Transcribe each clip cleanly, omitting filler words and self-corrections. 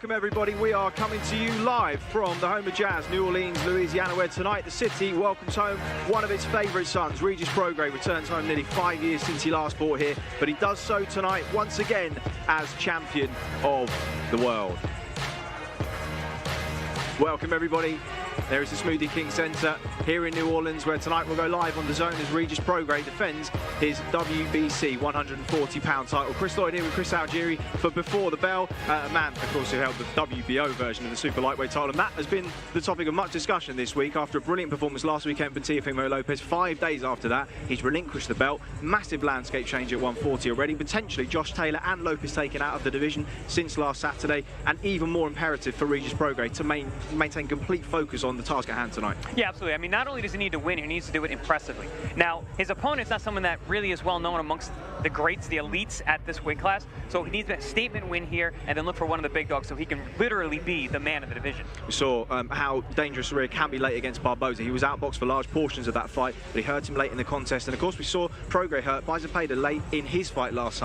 Welcome everybody, we are coming to you live from the home of jazz, New Orleans, Louisiana, where tonight the city welcomes home one of its favourite sons. Regis Prograis returns home nearly 5 years since he last fought here, but he does so tonight once again as champion of the world. Welcome everybody. There is the Smoothie King Centre here in New Orleans, where tonight we'll go live on DAZN as Regis Prograis defends his WBC 140-pound title. Chris Lloyd here with Chris Algieri for Before the Bell, a man, of course, who held the WBO version of the super lightweight title, and that has been the topic of much discussion this week after a brilliant performance last weekend for Teofimo Lopez. 5 days after that, he's relinquished the belt. Massive landscape change at 140 already. Potentially Josh Taylor and Lopez taken out of the division since last Saturday, and even more imperative for Regis Prograis to maintain complete focus on the task at hand tonight. Yeah, absolutely. I mean, not only does he need to win, he needs to do it impressively. Now, his opponent's not someone that really is well known amongst the greats, the elites at this weight class, so he needs a statement win here and then look for one of the big dogs so he can literally be the man of the division. We saw how dangerous Zorrilla can be late against Barboza. He was outboxed for large portions of that fight, but he hurt him late in the contest, and of course we saw Prograis hurt by Zepeda late in his fight last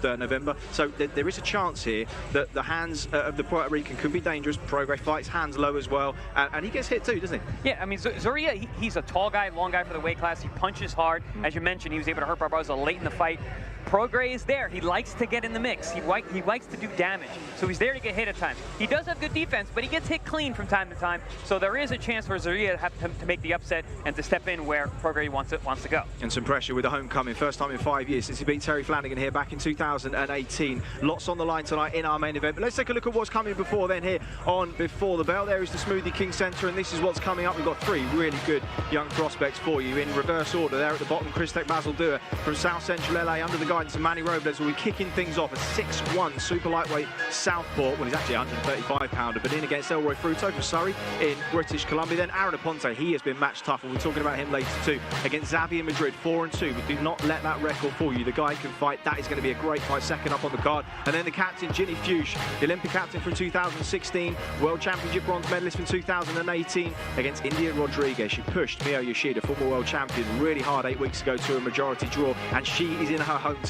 November, so there is a chance here that the hands of the Puerto Rican could be dangerous. Prograis fights hands low as well, and he gets hit too, doesn't he? Yeah, I mean, Zorrilla, he's a tall guy, long guy for the weight class. He punches hard. As you mentioned, he was able to hurt Barboza late in the fight. Prograis is there. He likes to get in the mix. He likes to do damage. So he's there to get hit at times. He does have good defense, but he gets hit clean from time to time. So there is a chance for Zorrilla to make the upset and to step in where Prograis wants to go. And some pressure with the homecoming. First time in 5 years since he beat Terry Flanagan here back in 2018. Lots on the line tonight in our main event. But let's take a look at what's coming before then here on Before the Bell. There is the Smoothie King Centre, and this is what's coming up. We've got three really good young prospects for you in reverse order. There at the bottom, Christek Basildua from South Central LA under the guidance of Manny Robles will be kicking things off. A 6'1" super lightweight southpaw. Well, he's actually a 135-pounder, but in against Elroy Fruto from Surrey in British Columbia. Then Aaron Aponte, he has been match tough, and we're talking about him later too. Against Xavier Madrid, 4-2, but do not let that record fool you. The guy can fight. That is going to be a great fight. Second up on the card. And then the captain, Ginny Fuchs, the Olympic captain from 2016, World Championship bronze medalist from 2018, against India Rodriguez. She pushed Mio Yoshida, former world champion, really hard 8 weeks ago to a majority draw, and she is in her hometown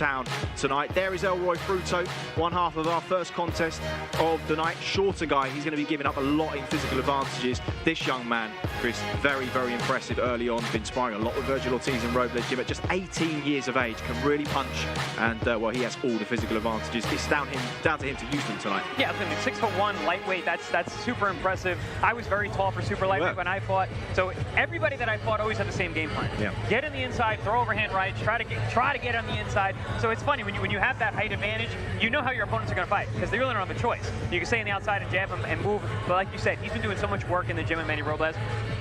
tonight. There is Elroy Fruto, one half of our first contest of the night. Shorter guy, he's going to be giving up a lot in physical advantages. This young man, Chris, very, very impressive early on, been sparring a lot with Virgil Ortiz and Robles, but just 18 years of age, can really punch, and well, he has all the physical advantages. It's down to him to use them tonight. Yeah, I mean, 6'1", lightweight, that's super impressive. I was very tall for super lightweight when I fought, so everybody that I fought always had the same game plan. Yeah. Get in the inside, throw overhand rights, try to get on the inside. So it's funny, when you have that height advantage, you know how your opponents are going to fight, because they really don't have a choice. You can stay on the outside and jab him and move, but like you said, he's been doing so much work in the gym with Manny Robles.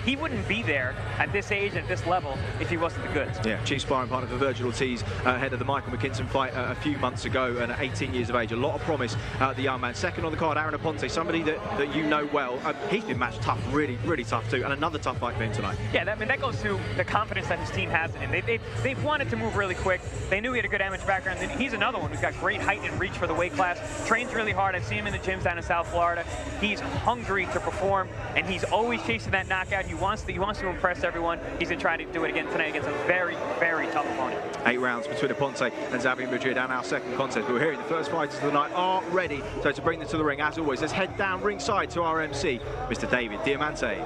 He wouldn't be there at this age, at this level, if he wasn't the goods. Yeah, chief sparring partner for Virgil Ortiz ahead of the Michael McKinson fight a few months ago, and at 18 years of age. A lot of promise, the young man. Second on the card, Aaron Aponte, somebody that you know well. He's been matched tough, really, really tough too, and another tough fight for him tonight. Yeah, that goes to the confidence that his team has in him. They've wanted to move really quick. They knew he had a good amateur background. He's another one who's got great height and reach for the weight class. Trains really hard. I've seen him in the gyms down in South Florida. He's hungry to perform, and he's always chasing that knockout. He wants to impress everyone. He's going to try to do it again tonight against a very, very tough opponent. 8 rounds between Aponte and Xavier Madrid, and our second contest. But we're hearing the first fighters of the night are ready. So to bring them to the ring, as always, let's head down ringside to our MC, Mr. David Diamante.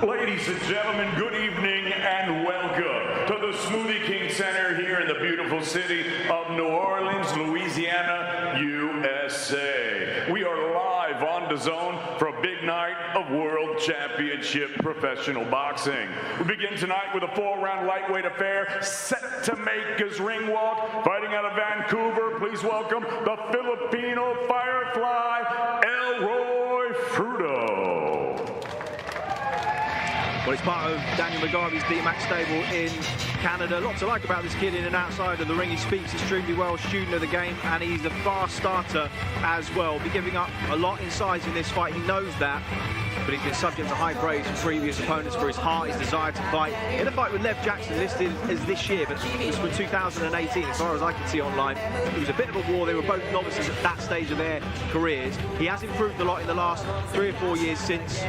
Ladies and gentlemen, good evening and welcome to the Smoothie King Center here in the beautiful city of New Orleans, Louisiana, USA. We are live on DAZN for a big night of World Championship professional boxing. We begin tonight with a 4-round lightweight affair set to make his ring walk. Fighting out of Vancouver, please welcome the Filipino Firefly, Elroy Fruto. Well, it's part of Daniel McGarvey's D-Max stable in Canada. Lots to like about this kid in and outside of the ring. He speaks extremely well, student of the game, and he's a fast starter as well. Be giving up a lot in size in this fight. He knows that, but he's been subject to high praise from previous opponents for his heart, his desire to fight. In a fight with Lev Jackson listed as this year, but it was from 2018, as far as I can see online. It was a bit of a war. They were both novices at that stage of their careers. He has improved a lot in the last 3 or 4 years since.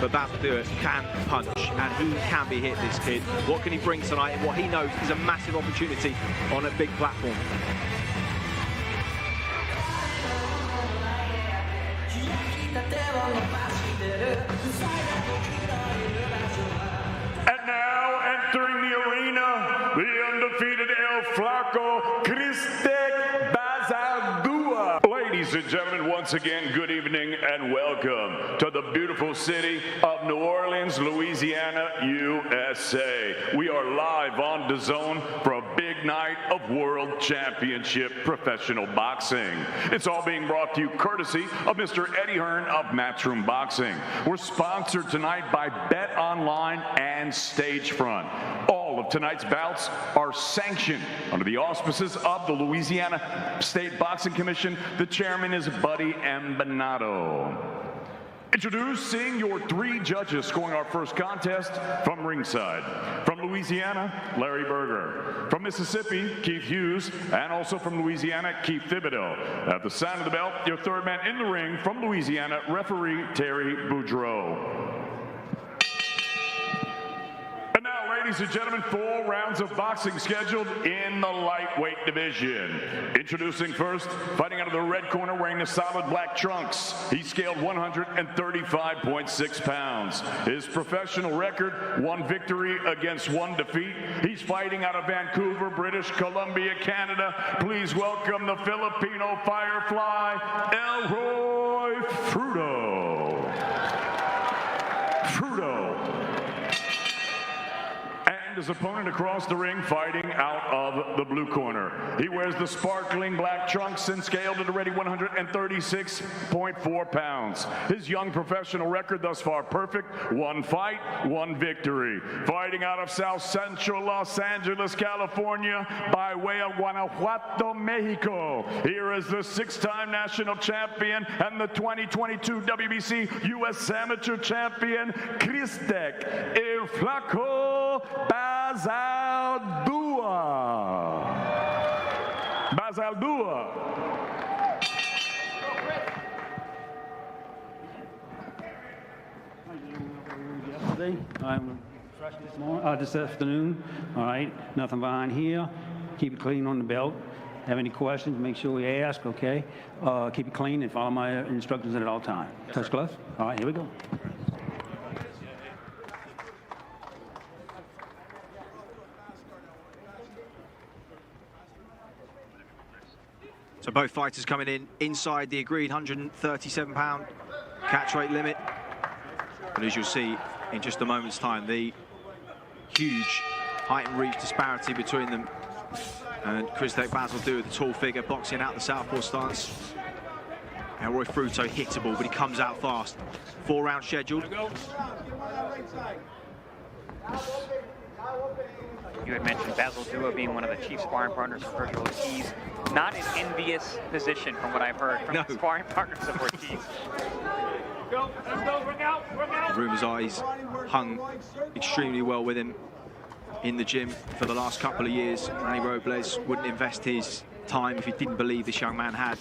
But Basildua can punch, and he can be hit, this kid. What can he bring tonight? And what he knows is a massive opportunity on a big platform. And now entering the arena, the undefeated El Flaco Cristek Bazaldua. Ladies and gentlemen, once again, good evening and welcome to the beautiful city of New Orleans, Louisiana, USA. We are live on DAZN for a big night of World Championship Professional Boxing. It's all being brought to you courtesy of Mr. Eddie Hearn of Matchroom Boxing. We're sponsored tonight by Bet Online and Stagefront. All of tonight's bouts are sanctioned under the auspices of the Louisiana State Boxing Commission. The chairman is Buddy Embanado. Introducing your three judges scoring our first contest from ringside. From Louisiana, Larry Berger. From Mississippi, Keith Hughes. And also from Louisiana, Keith Thibodeau. At the sound of the bell, your third man in the ring from Louisiana, referee Terry Boudreau. And now, ladies and gentlemen, 4 rounds of boxing scheduled in the lightweight division. Introducing first, fighting out of the red corner, wearing the solid black trunks. He scaled 135.6 pounds. His professional record, 1 victory against 1 defeat. He's fighting out of Vancouver, British Columbia, Canada. Please welcome the Filipino Firefly, Elroy Fruto. His opponent across the ring, fighting out of the blue corner. He wears the sparkling black trunks and scaled at already 136.4 pounds. His young professional record thus far perfect, 1 fight, 1 victory. Fighting out of South Central Los Angeles, California, by way of Guanajuato, Mexico. Here is the 6-time national champion and the 2022 WBC U.S. Amateur Champion, Cristek El Flaco Bazaldua. Yesterday, I'm fresh this afternoon. All right, nothing behind here. Keep it clean on the belt. Have any questions, make sure we ask, okay? Keep it clean and follow my instructions at all times. Touch gloves? All right, here we go. So both fighters coming in inside the agreed 137-pound catch weight limit. But as you'll see in just a moment's time, the huge height and reach disparity between them. And Cristek Bazaldua, the tall figure, boxing out the southpaw stance. Elroy Fruto hittable, but he comes out fast. 4 rounds scheduled. You had mentioned Bazaldua being one of the chief sparring partners of Virgil Ortiz. Not an envious position from what I've heard from the sparring partners of Ortiz. Rumour's eyes hung extremely well with him in the gym for the last couple of years. Manny Robles wouldn't invest his time if he didn't believe this young man had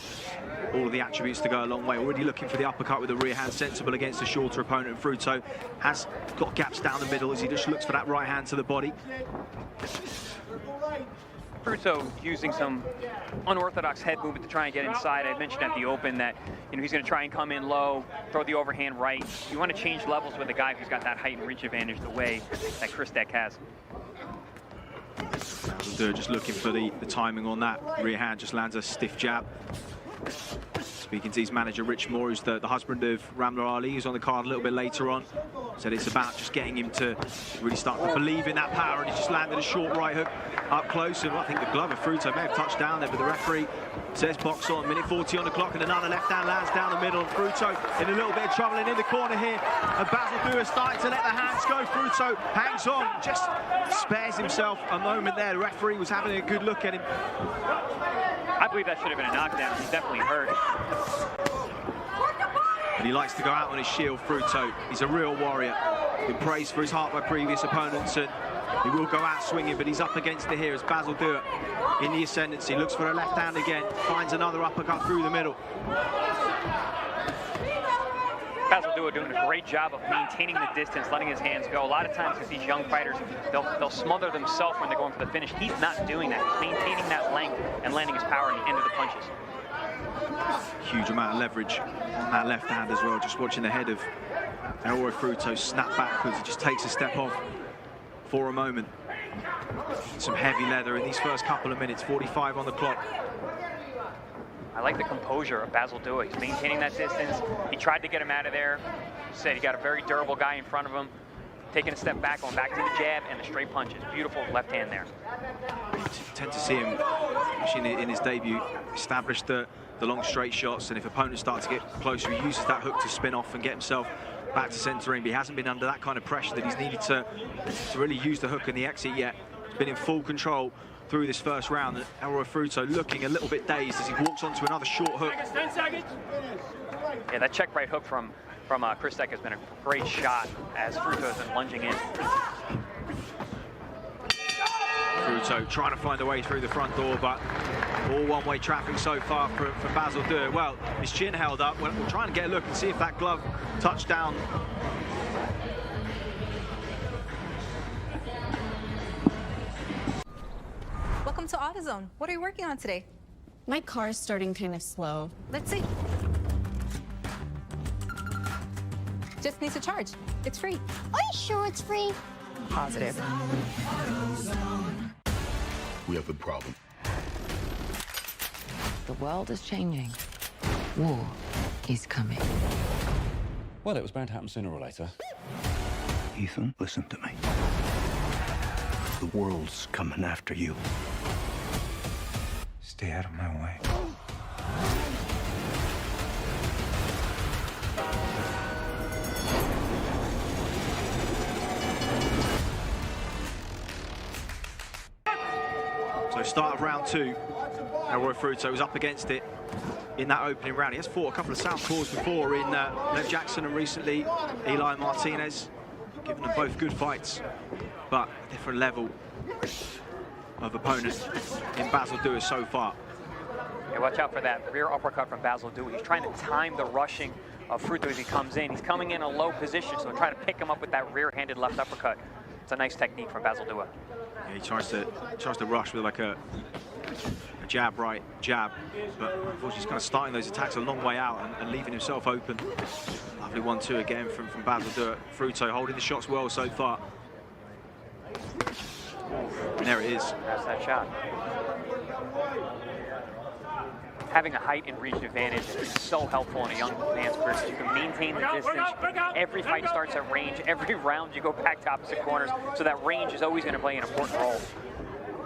all of the attributes to go a long way. Already looking for the uppercut with the rear hand, sensible against a shorter opponent. Fruto has got gaps down the middle as he just looks for that right hand to the body. Fruto using some unorthodox head movement to try and get inside. I mentioned at the open that he's going to try and come in low, throw the overhand right. You want to change levels with a guy who's got that height and reach advantage the way that Cristek has. Just looking for the timing on that. Rear hand just lands a stiff jab. Speaking to his manager, Rich Moore, who's the husband of Ramla Ali, who's on the card a little bit later on. Said it's about just getting him to really start to believe in that power, and he just landed a short right hook up close. And I think the glove of Fruto may have touched down there, but the referee says box on. Minute 40 on the clock, and another left hand lands down the middle. And Fruto in a little bit of trouble, and in the corner here. And Bazaldua starting to let the hands go. Fruto hangs on, just spares himself a moment there. The referee was having a good look at him. I believe that should have been a knockdown. He's definitely hurt. And he likes to go out on his shield, Fruto. He's a real warrior. Been praised for his heart by previous opponents, and he will go out swinging, but he's up against it here as Bazaldua in the ascendancy. Looks for a left hand again, finds another uppercut through the middle. Bazaldua doing a great job of maintaining the distance, letting his hands go. A lot of times with these young fighters, they'll smother themselves when they're going for the finish. He's not doing that. He's maintaining that length and landing his power in the end of the punches. Huge amount of leverage on that left hand as well. Just watching the head of Elroy Fruto snap backwards. He just takes a step off for a moment. Some heavy leather in these first couple of minutes, 45 on the clock. I like the composure of Basel Dua. He's maintaining that distance. He tried to get him out of there. Said he got a very durable guy in front of him. Taking a step back, going back to the jab and the straight punches. Beautiful left hand there. You tend to see him, actually in his debut, establish the long straight shots, and if opponents start to get closer, he uses that hook to spin off and get himself back to centering, but he hasn't been under that kind of pressure that he's needed to really use the hook and the exit yet. He's been in full control through this first round, and Elroy Fruto looking a little bit dazed as he walks onto another short hook. 10 seconds. Yeah, that check right hook from Chris Deck has been a great shot as Fruto has been lunging in. Fruto trying to find a way through the front door, but all one-way traffic so far from Basel Dua. Well, his chin held up. We'll try and get a look and see if that glove touched down. Welcome to AutoZone. What are you working on today? My car's starting kind of slow. Let's see. Just needs a charge. It's free. Are you sure it's free? Positive. We have a problem. The world is changing. War is coming. Well, it was bound to happen sooner or later. Ethan, listen to me. The world's coming after you. Stay out of my way. So start of round two, Elroy Fruto was up against it in that opening round. He has fought a couple of southpaws before in Lev Jackson and recently Eli Martinez, giving them both good fights, but a different level of opponent in Basel Dua so far. Yeah, watch out for that rear uppercut from Basel Dua. He's trying to time the rushing of Fruto as he comes in. He's coming in a low position, so trying to pick him up with that rear-handed left uppercut. It's a nice technique from Basel Dua. Yeah, he tries to rush with like a jab, right, jab, but unfortunately he's kind of starting those attacks a long way out and leaving himself open. Lovely 1-2 again from Basel Dua. Fruto holding the shots well so far. And there it is. That's that shot. Having a height and reach advantage is so helpful in a young man's career. You can maintain the distance. Every fight starts at range. Every round you go back to opposite corners. So that range is always going to play an important role.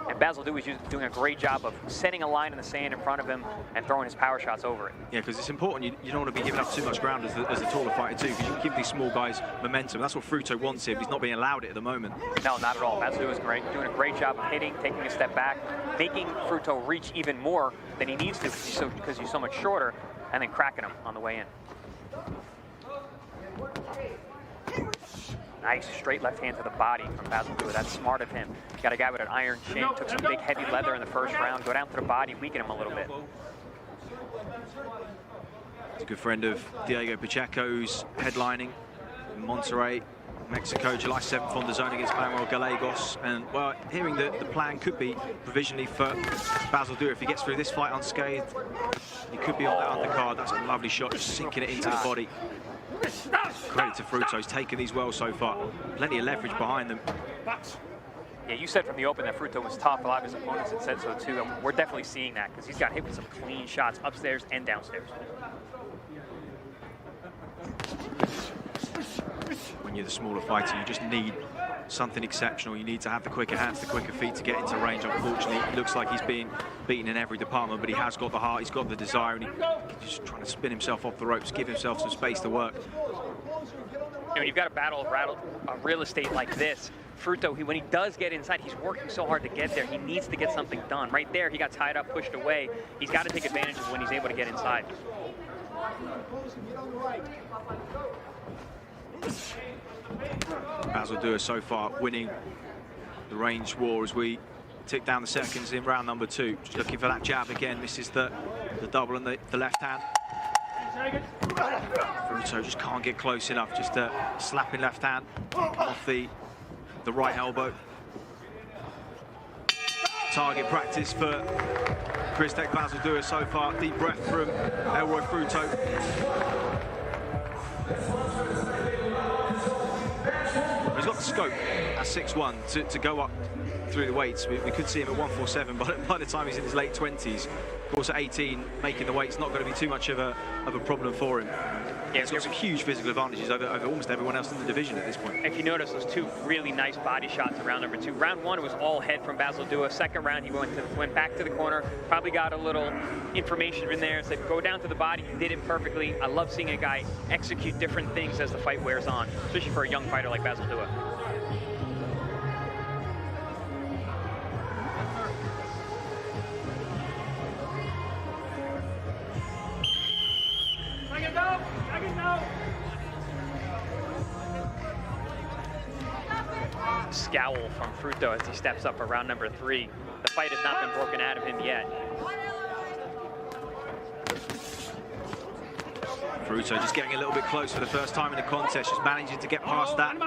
And Basel Dua is doing a great job of setting a line in the sand in front of him and throwing his power shots over it. Yeah, because it's important. You don't want to be giving up too much ground as the taller fighter too, because you can give these small guys momentum. That's what Fruto wants here, but he's not being allowed it at the moment. No, not at all. Basel Dua is great, doing a great job of hitting, taking a step back, making Fruto reach even more than he needs to because he's so much shorter, and then cracking him on the way in. Nice straight left hand to the body from Basel Dua. That's smart of him. Got a guy with an iron chin, took some big heavy leather in the first round, go down to the body, weaken him a little bit. He's a good friend of Diego Pacheco's, headlining in Monterrey, Mexico, July 7th on DAZN against Manuel Gallegos. And, well, hearing that the plan could be provisionally for Basel Dua, if he gets through this fight unscathed, he could be on that undercard. That's a lovely shot, just sinking it into the body. Credit to Fruto, he's taken these well so far. Plenty of leverage behind them. Yeah, you said from the open that Fruto was tough. A lot of his opponents had said so too, and we're definitely seeing that because he's got hit with some clean shots upstairs and downstairs. When you're the smaller fighter, you just need something exceptional. You need to have the quicker hands, the quicker feet to get into range. Unfortunately, it looks like he's being beaten in every department, but he has got the heart, he's got the desire, and he's just trying to spin himself off the ropes, give himself some space to work. When you've got a battle of real estate like this, Fruto, when he does get inside, he's working so hard to get there. He needs to get something done. Right there, he got tied up, pushed away. He's got to take advantage of when he's able to get inside. Basel Dua so far winning the range war as we tick down the seconds in round number 2. Just looking for that jab again. Misses the double and the left hand. Fruto just can't get close enough. Just a slapping left hand off the right elbow. target practice for Kristec Bazaldua so far. Deep breath from Elroy Fruto. He's got the scope at 6'1" to go up through the weights. We could see him at 147 by the time he's in his late 20s. Of course, at 18, making the weight's not going to be too much of a problem for him. Yeah, he's got some huge physical advantages over almost everyone else in the division at this point. If you notice, those two really nice body shots in round number 2. Round 1 was all head from Bazaldua. Second round, he went back to the corner, probably got a little information in there, said go down to the body. He did it perfectly. I love seeing a guy execute different things as the fight wears on, especially for a young fighter like Bazaldua. Scowl from Fruto as he steps up for round number 3. The fight has not been broken out of him yet. Fruto just getting a little bit close for the first time in the contest, just managing to get past that.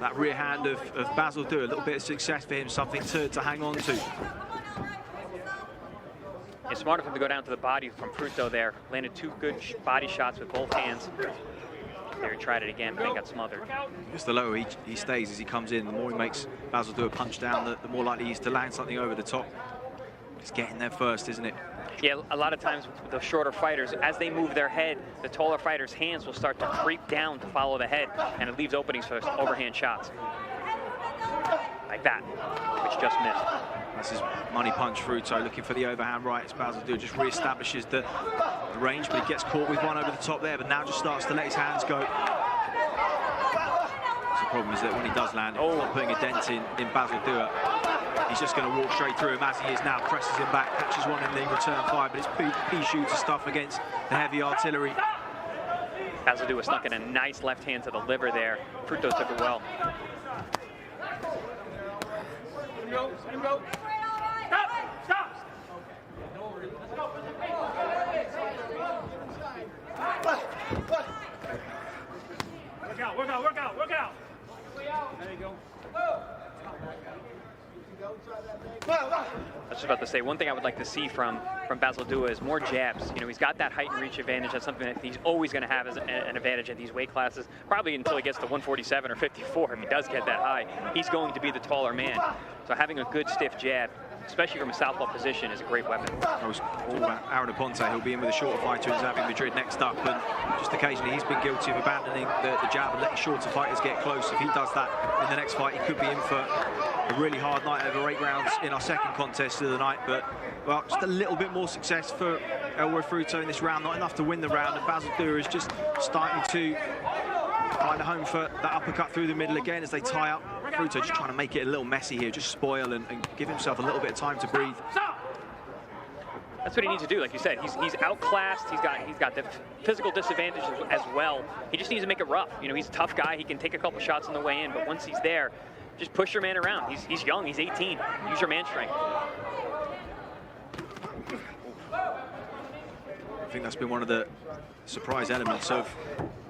That rear hand of Bazaldua, a little bit of success for him, something to hang on to. It's smart of him to go down to the body from Fruto there. Landed 2 good body shots with both hands. There, he tried it again, but he got smothered. Just the lower he stays as he comes in, the more he makes Bazaldua punch down, the more likely he is to land something over the top. It's getting there first, isn't it? Yeah, a lot of times with the shorter fighters, as they move their head, the taller fighters' hands will start to creep down to follow the head, and it leaves openings for overhand shots. Like that, which just missed. This is money punch Fruto looking for the overhand right as Bazaldua just re-establishes the range, but he gets caught with one over the top there, but now just starts to let his hands go. So the problem is that when he does land, he's not putting a dent in Bazaldua. He's just going to walk straight through him as he is now, presses him back, catches one in the return fire, but it's pea shooter stuff against the heavy artillery. Bazaldua snuck in a nice left hand to the liver there. Fruto took it well. Stop! Work out. There you go. I was just about to say, one thing I would like to see from Bazaldua is more jabs. You know, he's got that height and reach advantage. That's something that he's always going to have as an advantage at these weight classes, probably until he gets to 147 or 54. If he does get that high, he's going to be the taller man. So having a good stiff jab, especially from a southpaw position, is a great weapon. I was talking about Aaron Aponte. He'll be in with a shorter fighter in Xavier Madrid next up, and just occasionally he's been guilty of abandoning the jab and letting shorter fighters get close. If he does that in the next fight, he could be in for a really hard night over 8 rounds in our second contest of the night. But, well, just a little bit more success for Elroy Fruto in this round. Not enough to win the round, and Bazaldua is just starting to find a home for that uppercut through the middle again as they tie up. Fruto just trying to make it a little messy here, just spoil and give himself a little bit of time to breathe. That's what he needs to do. Like you said, he's outclassed. He's got the physical disadvantage as well. He just needs to make it rough. You know, he's a tough guy. He can take a couple shots on the way in, but once he's there, just push your man around. He's young. He's 18. Use your man strength. I think that's been one of the surprise elements of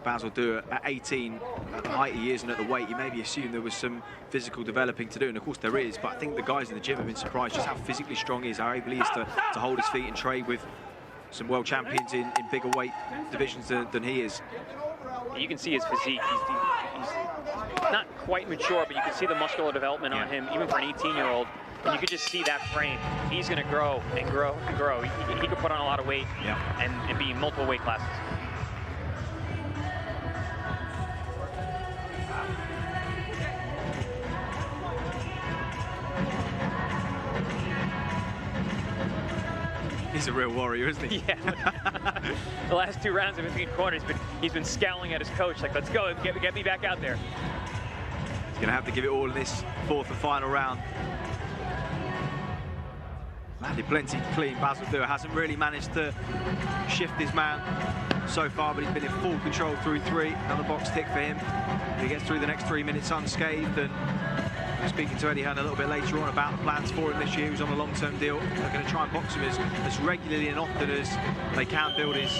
Bazaldua at 18, at the height he is and at the weight. You maybe assume there was some physical developing to do, and of course there is, but I think the guys in the gym have been surprised just how physically strong he is, how able he is to hold his feet and trade with some world champions in bigger weight divisions than he is. You can see his physique. He's not quite mature, but you can see the muscular development on him, even for an 18-year-old. And you could just see that frame. He's going to grow and grow and grow. He could put on a lot of weight and be in multiple weight classes. He's a real warrior, isn't he? Yeah. The last 2 rounds in between corners, he's been scowling at his coach, like, let's go, get me back out there. He's going to have to give it all in this 4th and final round. Landed plenty clean. Bazaldua hasn't really managed to shift his man so far, but he's been in full control through 3. Another box tick for him. He gets through the next 3 minutes unscathed, and speaking to Eddie Hearn a little bit later on about the plans for him this year. He was on a long-term deal. They're going to try and box him as regularly and often as they can, build his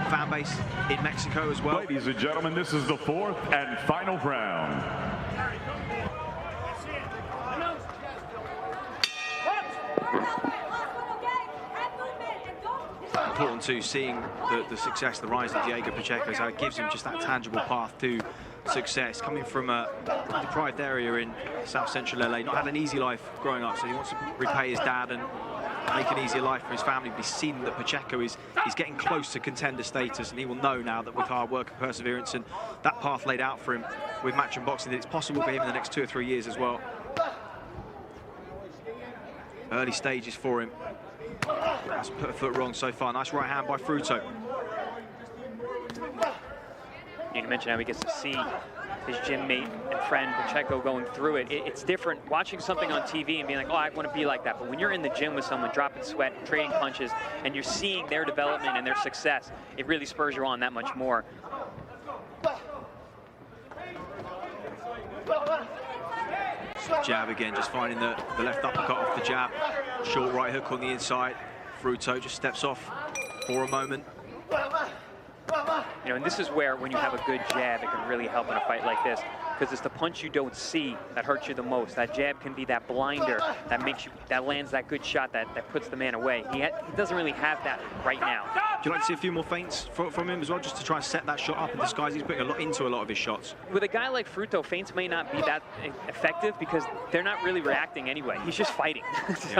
fan base in Mexico as well. Ladies and gentlemen, this is the 4th and final round. on too, seeing the success, the rise of Diego Pacheco, so it gives him just that tangible path to success. Coming from a deprived area in South Central LA, not had an easy life growing up, so he wants to repay his dad and make an easier life for his family. But he's seen that Pacheco is getting close to contender status, and he will know now that with hard work and perseverance and that path laid out for him with Matchroom Boxing, that it's possible for him in the next 2 or 3 years as well. Early stages for him. That's put a foot wrong so far. Nice right hand by Fruto. You mentioned how he gets to see his gym mate and friend Pacheco going through it. It's different watching something on TV and being like, oh, I want to be like that. But when you're in the gym with someone dropping sweat, trading punches, and you're seeing their development and their success, it really spurs you on that much more. Jab again, just finding the left uppercut off the jab. Short right hook on the inside. Fruto just steps off for a moment. You know, and this is where, when you have a good jab, it can really help in a fight like this, because it's the punch you don't see that hurts you the most. That jab can be that blinder that makes you, that lands that good shot that puts the man away. He doesn't really have that right now. Do you like to see a few more feints from him as well, just to try and set that shot up and disguise? He's putting a lot into a lot of his shots. With a guy like Fruto, feints may not be that effective because they're not really reacting anyway. He's just fighting.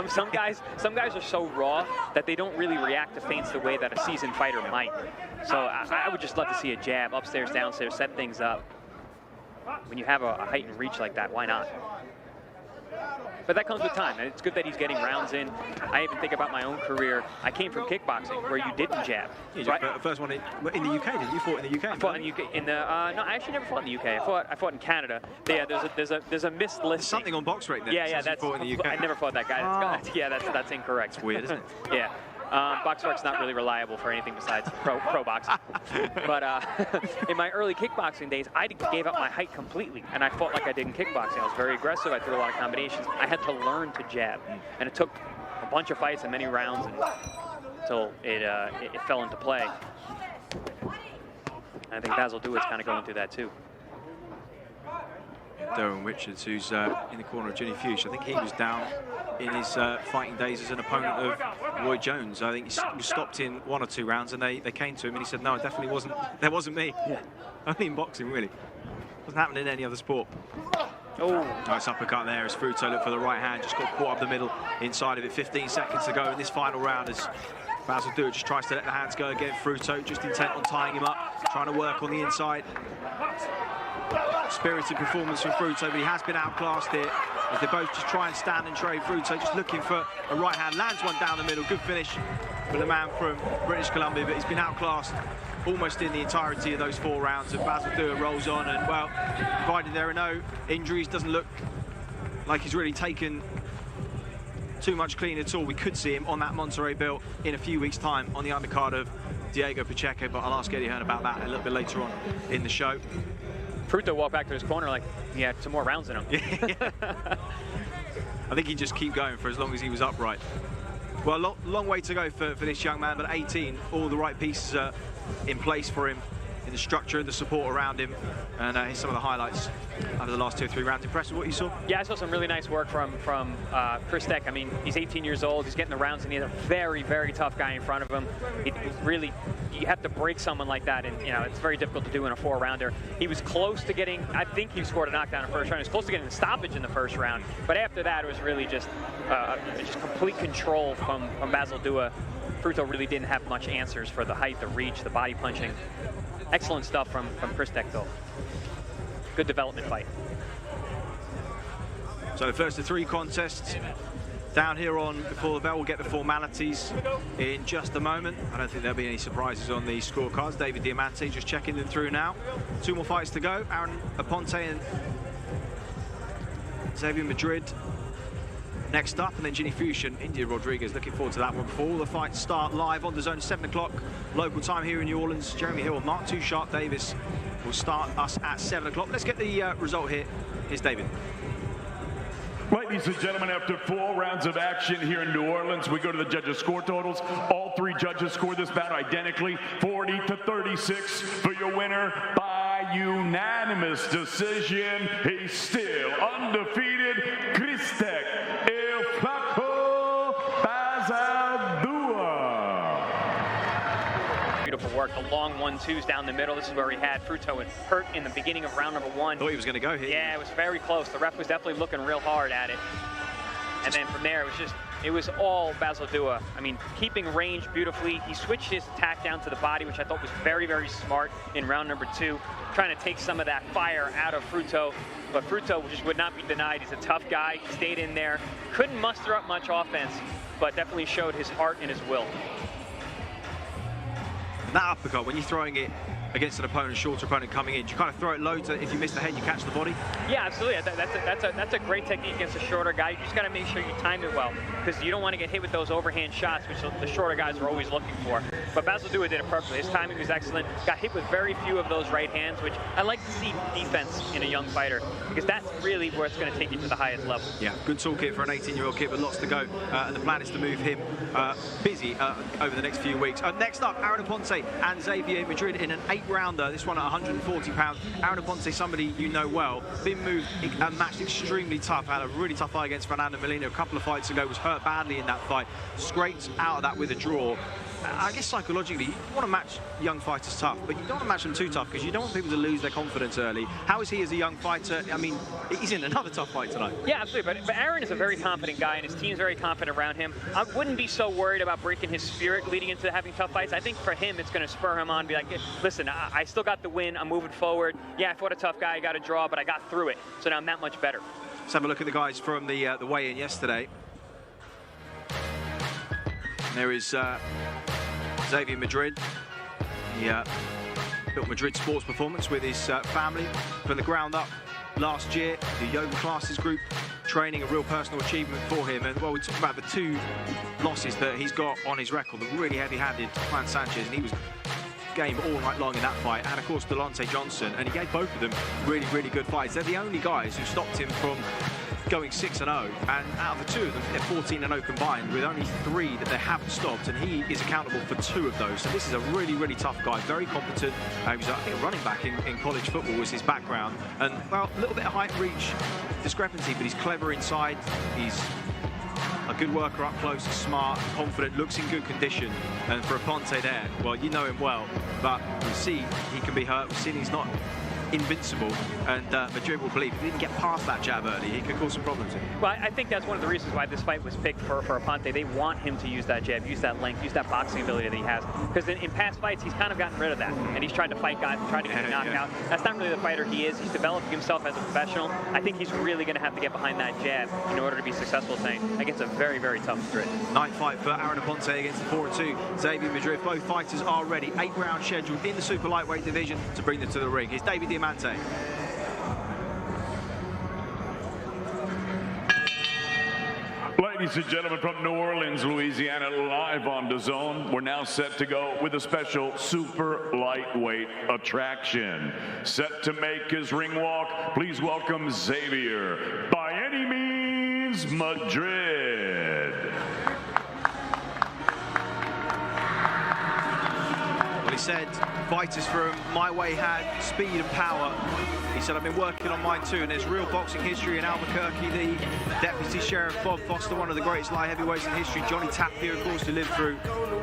some guys are so raw that they don't really react to feints the way that a seasoned fighter might. So I would just love to see a jab upstairs, downstairs, set things up. When you have a height and reach like that, why not? But that comes with time, and it's good that he's getting rounds in. I even think about my own career. I came from kickboxing, where you didn't jab. Right? The first one in the UK, didn't you? Fought in the UK? I fought in the UK. No, I actually never fought in the UK. I fought in Canada. Yeah, there's a missed list. There's something on BoxRec then. Yeah, that's. Fought in the UK. I never fought that guy. Oh. Yeah, that's incorrect. It's weird, isn't it? Yeah. BoxRec's not really reliable for anything besides pro boxing. But in my early kickboxing days, I gave up my height completely, and I fought like I did in kickboxing. I was very aggressive. I threw a lot of combinations. I had to learn to jab, and it took a bunch of fights and many rounds until it fell into play. And I think Basil Dua is kind of going through that too. Derwin Richards, who's in the corner of Ginny Fuchs. I think he was down in his fighting days as an opponent of Roy Jones. I think he was stopped in 1 or 2 rounds, and they came to him, and he said, no, it definitely wasn't. That wasn't me. Yeah. Only in boxing, really. Wasn't happening in any other sport. Oh, nice uppercut there as Fruto looked for the right hand, just got caught up the middle inside of it. 15 seconds to go in this final round as Basil Dua just tries to let the hands go again. Fruto just intent on tying him up, trying to work on the inside. Spirited performance from Fruto, but he has been outclassed here as they both just try and stand and trade. Fruto just looking for a right hand, lands one down the middle. Good finish for the man from British Columbia, but he's been outclassed almost in the entirety of those 4 rounds. And Basil Dua rolls on, and well, provided there are no injuries, doesn't look like he's really taken too much clean at all. We could see him on that Monterey belt in a few weeks' time on the undercard of Diego Pacheco, but I'll ask Eddie Hearn about that a little bit later on in the show. Fruto walked back to his corner like he had some more rounds in him. I think he'd just keep going for as long as he was upright. Well, long way to go for this young man, but 18, all the right pieces are in place for him in the structure and the support around him. And here's some of the highlights over the last 2 or 3 rounds. Impressed with what you saw? Yeah, I saw some really nice work from Chris Deck. I mean, he's 18 years old. He's getting the rounds, and he's a very, very tough guy in front of him. He's really, you have to break someone like that, and you know it's very difficult to do in a 4-rounder. He was close to getting. I think he scored a knockdown in the first round. He was close to getting a stoppage in the first round, but after that, it was really just complete control from Basil Dua. Fruto really didn't have much answers for the height, the reach, the body punching. Excellent stuff from Chris Deck, though. Good development fight. So the first of 3 contests down here on Before the Bell. We'll get the formalities in just a moment. I don't think there'll be any surprises on the scorecards. David Diamante just checking them through now. 2 more fights to go. Aaron Aponte and Xavier Madrid next up, and then Ginny Fuchs and India Rodriguez. Looking forward to that one before all the fights start live on DAZN, 7 o'clock local time here in New Orleans. Jeremy Hill and Mark 2 Sharp Davis will start us at 7 o'clock. Let's get the result here. Here's David. Ladies and gentlemen, after 4 rounds of action here in New Orleans, we go to the judges' score totals. All 3 judges scored this bout identically, 40-36 for your winner by unanimous decision. He's still undefeated, Christek El Flaco Basil Dua. the long 1-2s down the middle. This is where he had Fruto hurt in the beginning of round number 1. Thought he was going to go here. Yeah, it was very close. The ref was definitely looking real hard at it. And then from there, it was all Basildua. I mean, keeping range beautifully. He switched his attack down to the body, which I thought was very, very smart in round number 2, trying to take some of that fire out of Fruto. But Fruto just would not be denied. He's a tough guy. He stayed in there. Couldn't muster up much offense, but definitely showed his heart and his will. That uppercut, when you're throwing it against an opponent, shorter opponent coming in, you kind of throw it low, so if you miss the head, you catch the body? Yeah, absolutely. That's a great technique against a shorter guy. You just got to make sure you time it well, because you don't want to get hit with those overhand shots, which the shorter guys are always looking for. But Basildua did it perfectly. His timing was excellent. Got hit with very few of those right hands, which I like to see defense in a young fighter, because that's really where it's going to take you to the highest level. Yeah, good toolkit for an 18-year-old kid, but lots to go. And the plan is to move him busy over the next few weeks. Next up, Aaron Aponte and Xavier Madrid in an 8-rounder. This one at 140 pounds. Aaron Aponte, somebody you know well, been moved and matched extremely tough. Had a really tough fight against Fernando Molina a couple of fights ago. Was hurt badly in that fight. Scraped out of that with a draw. I guess psychologically, you want to match young fighters tough, but you don't want to match them too tough because you don't want people to lose their confidence early. How is he as a young fighter? I mean, he's in another tough fight tonight. Yeah, absolutely. But Aaron is a very confident guy, and his team's very confident around him. I wouldn't be so worried about breaking his spirit leading into having tough fights. I think for him, it's going to spur him on and be like, listen, I still got the win. I'm moving forward. Yeah, I fought a tough guy. I got a draw, but I got through it. So now I'm that much better. Let's have a look at the guys from the weigh-in yesterday. There is Xavier Madrid. He built Madrid Sports Performance with his family from the ground up last year. The yoga classes group training, a real personal achievement for him. And well, we talk about the 2 losses that he's got on his record, the really heavy-handed Juan Sanchez, and he was game all night long in that fight, and of course Delonte Johnson, and he gave both of them really, really good fights. They're the only guys who stopped him from going 6-0, and out of the 2 of them, they're 14-0 combined, with only 3 that they haven't stopped, and he is accountable for 2 of those. So this is a really, really tough guy, very competent. He was, I think, a running back in college football was his background, and well, a little bit of height and reach discrepancy, but he's clever inside. He's a good worker up close, smart, confident, looks in good condition. And for Aponte there, well, you know him well, but we see he can be hurt. We've seen he's not invincible, and Madrid will believe if he didn't get past that jab early, he could cause some problems. Well, I think that's one of the reasons why this fight was picked for Aponte. They want him to use that jab, use that length, use that boxing ability that he has. Because in past fights, he's kind of gotten rid of that, and he's tried to fight guys, tried to get a knockout. That's not really the fighter he is. He's developing himself as a professional. I think he's really going to have to get behind that jab in order to be successful tonight against a very, very tough Madrid. Night fight for Aaron Aponte against the 4-2 Xavier Madrid. Both fighters are ready. 8 rounds scheduled in the super lightweight division to bring them to the ring. Here's David Diamante. Ladies and gentlemen, from New Orleans, Louisiana, live on DAZN, we're now set to go with a special super lightweight attraction. Set to make his ring walk, please welcome Xavier, by any means, Madrid. Well, he said fighters from my way had speed and power. He said, I've been working on mine too, and there's real boxing history in Albuquerque. The Deputy Sheriff Bob Foster, one of the greatest light heavyweights in history. Johnny Tapia, of course, who lived through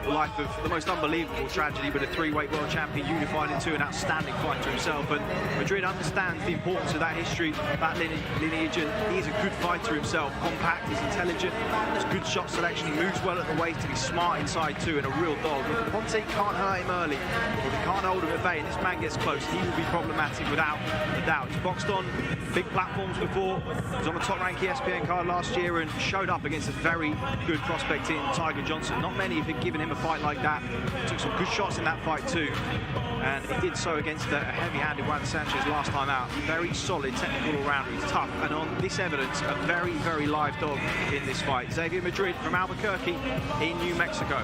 a life of the most unbelievable tragedy, but a 3-weight world champion, unified into an outstanding fighter himself. And Madrid understands the importance of that history, that lineage, and he is a good fighter himself. Compact, he's intelligent, has good shot selection, he moves well at the waist, and he's smart inside too, and a real dog. If Aponte can't hurt him early, or he can't hold him at bay, and this man gets close, he will be problematic without a doubt. He's boxed on big platforms before. He was on a top-ranked ESPN card last year and showed up against a very good prospect in Tiger Johnson. Not many have been given him a fight like that. Took some good shots in that fight too, and he did so against a heavy-handed Juan Sanchez last time out. Very solid technical all-rounder. He's tough, and on this evidence, a very, very live dog in this fight. Xavier Madrid from Albuquerque in New Mexico.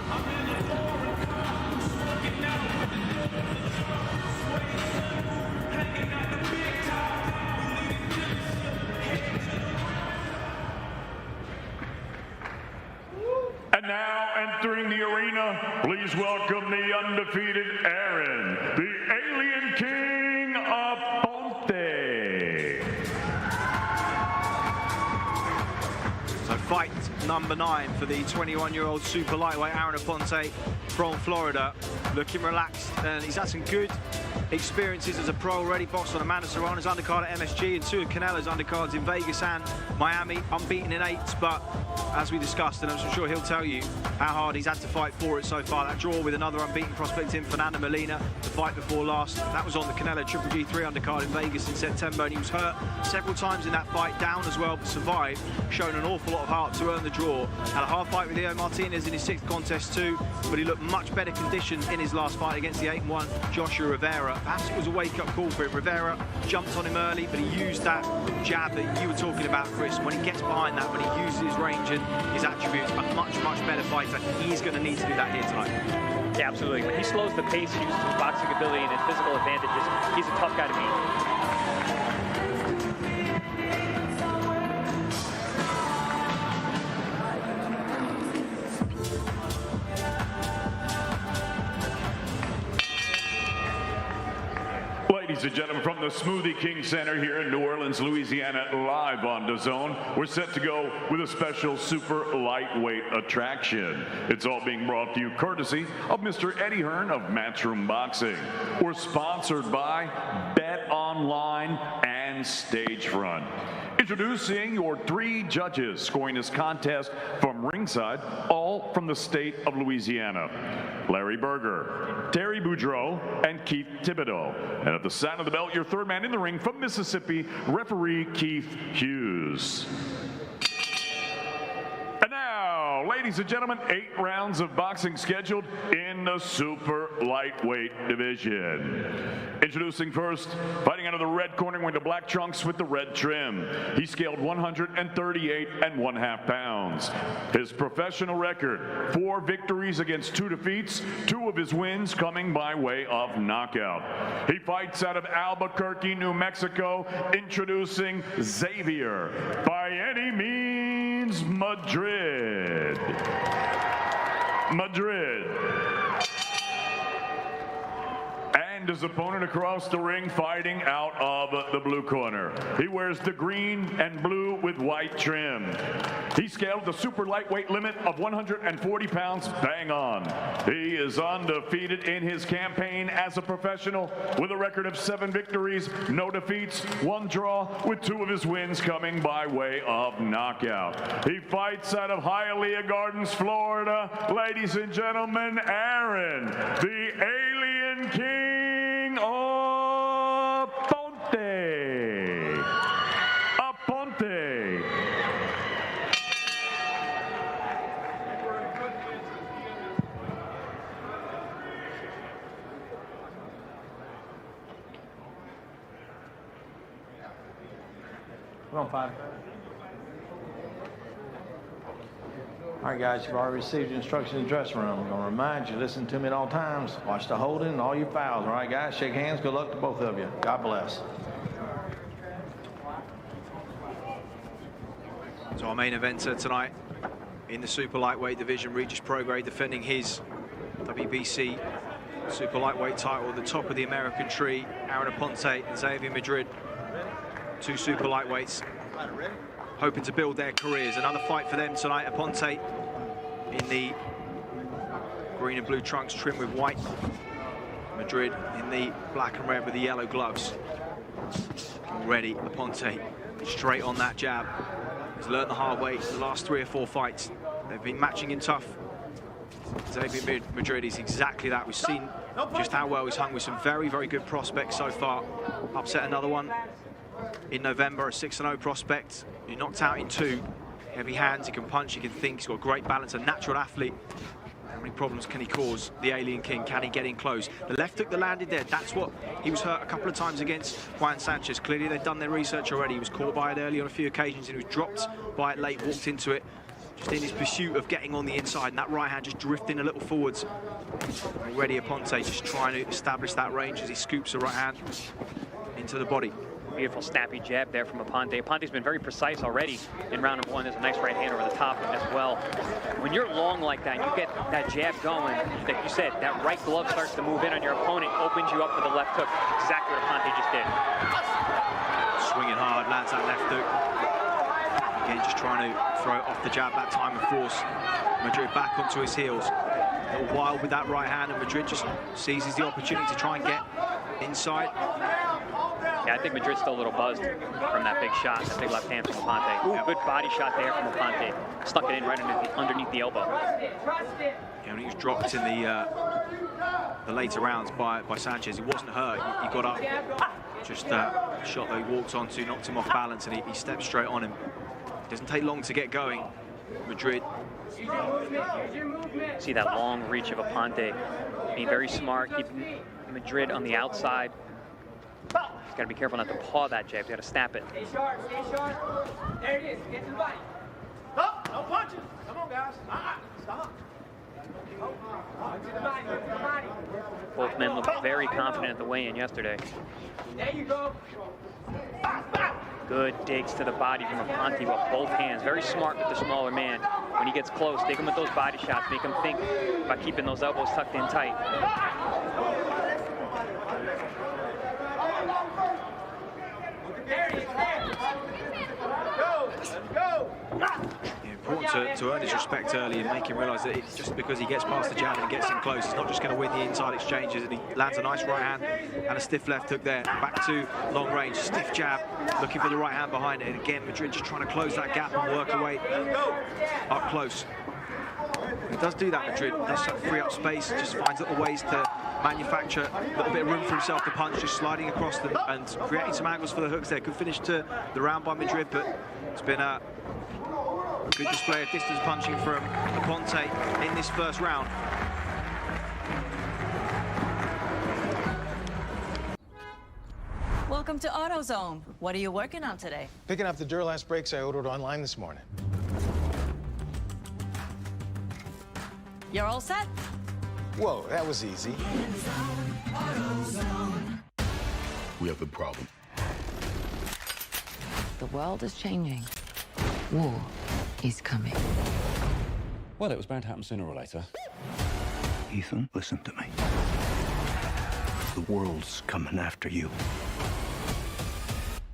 And now entering the arena, please welcome the undefeated Aaron, the Alien King Aponte. So fight number 9 for the 21-year-old super lightweight Aaron Aponte from Florida. Looking relaxed, and he's had some good experiences as a pro already. Boxed on Amanda Serrano's undercard at MSG and 2 of Canelo's undercards in Vegas and Miami. Unbeaten in 8, but as we discussed, and I'm sure he'll tell you how hard he's had to fight for it so far. That draw with another unbeaten prospect in Fernando Molina, the fight before last, that was on the Canelo Triple G3 undercard in Vegas in September, and he was hurt several times in that fight, down as well, but survived, shown an awful lot of heart to earn the draw. Had a hard fight with Leo Martinez in his 6th contest too, but he looked much better conditioned in his last fight against the 8-1 Joshua Rivera. Perhaps it was a wake-up call for him. Rivera jumped on him early, but he used that jab that you were talking about, Chris. When he gets behind that, when he uses his range and his attributes, a much better fighter. He's going to need to do that here tonight. Yeah, absolutely. When he slows the pace and uses his boxing ability and his physical advantages, he's a tough guy to beat. Ladies and gentlemen, from the Smoothie King Center here in New Orleans, Louisiana, live on DAZN, we're set to go with a special super lightweight attraction. It's all being brought to you courtesy of Mr. Eddie Hearn of Matchroom Boxing. We're sponsored by Bet Online and Stagefront. Introducing your 3 judges scoring this contest from ringside, all from the state of Louisiana. Larry Berger, Terry Boudreau, and Keith Thibodeau. And at the sound of the bell, your 3rd man in the ring from Mississippi, referee Keith Hughes. And now, ladies and gentlemen, 8 rounds of boxing scheduled in the super lightweight division. Introducing first, fighting out of the red corner, wearing the black trunks with the red trim. He scaled 138 1/2 pounds. His professional record, 4 victories against 2 defeats, 2 of his wins coming by way of knockout. He fights out of Albuquerque, New Mexico. Introducing Xavier, by any means, Madrid. And his opponent across the ring, fighting out of the blue corner. He wears the green and blue with white trim. He scaled the super lightweight limit of 140 pounds bang on. He is undefeated in his campaign as a professional with a record of 7 victories, no defeats, 1 draw, with 2 of his wins coming by way of knockout. He fights out of Hialeah Gardens, Florida. Ladies and gentlemen, Aaron, the Alien King Aponte. Come on, fighter. All right, guys, you've already received your instructions in the dressing room. I'm going to remind you, listen to me at all times. Watch the holding and all your fouls. All right, guys, shake hands. Good luck to both of you. God bless. So our main eventer tonight in the super lightweight division, Regis Prograis defending his WBC super lightweight title at the top of the American tree. Aaron Aponte and Xavier Madrid, 2 super lightweights, hoping to build their careers. Another fight for them tonight. Aponte in the green and blue trunks trimmed with white. Madrid in the black and red with the yellow gloves. Already Aponte straight on that jab. He's learned the hard way the last 3 or 4 fights. They've been matching him tough. Xavier Madrid is exactly that. We've seen just how well he's hung with some very good prospects so far. Upset another one in November, a 6-0 prospect. He knocked out in 2. Heavy hands, he can punch, he can think, he's got great balance, a natural athlete. How many problems can he cause, the Alien King? Can he get in close? The left hook that landed there, that's what he was hurt a couple of times against Juan Sanchez. Clearly they've done their research already. He was caught by it early on a few occasions and he was dropped by it late, walked into it. Just in his pursuit of getting on the inside, and that right hand just drifting a little forwards. Already Aponte just trying to establish that range as he scoops the right hand into the body. Beautiful snappy jab there from Aponte. Aponte's been very precise already in round number 1. There's a nice right hand over the top as well. When you're long like that, you get that jab going, like you said, that right glove starts to move in on your opponent, opens you up for the left hook. Exactly what Aponte just did. Swinging hard, lands that left hook. Again, just trying to throw it off the jab that time and force Madrid back onto his heels. A little wild with that right hand, and Madrid just seizes the opportunity to try and get inside. Yeah, I think Madrid's still a little buzzed from that big shot, that big left hand from Aponte. Good body shot there from Aponte. Stuck it in right underneath the elbow. Yeah, when he was dropped in the later rounds by Sanchez, he wasn't hurt. He got up. Just that shot that he walked onto knocked him off balance, and he stepped straight on him. It doesn't take long to get going. Madrid. See that long reach of Aponte. Being very smart, keeping Madrid on the outside. He's got to be careful not to paw that jab. He's got to snap it. Stay sharp, stay sharp. There it is. Get to the body. Stop. No punches. Come on, guys. Stop. Both men looked very confident at the weigh-in yesterday. There you go. Good digs to the body from Aponte with both hands. Very smart with the smaller man. When he gets close, take him with those body shots. Make him think about keeping those elbows tucked in tight. Important to earn his respect early and make him realise that just because he gets past the jab and gets him close, he's not just going to win the inside exchanges. And he lands a nice right hand and a stiff left hook there. Back to long range, stiff jab, looking for the right hand behind it. And again, Madrid just trying to close that gap and work away up close. He does do that, Madrid. Does free up space, just finds little ways to manufacture a little bit of room for himself to punch, just sliding across them and creating some angles for the hooks there. Good finish to the round by Madrid, but it's been a good display of distance punching from Aponte in this first round. Welcome to AutoZone. What are you working on today? Picking up the Duralast brakes I ordered online this morning. You're all set? Whoa, that was easy. We have a problem. The world is changing. War is coming. Well, it was bound to happen sooner or later. Ethan, listen to me. The world's coming after you.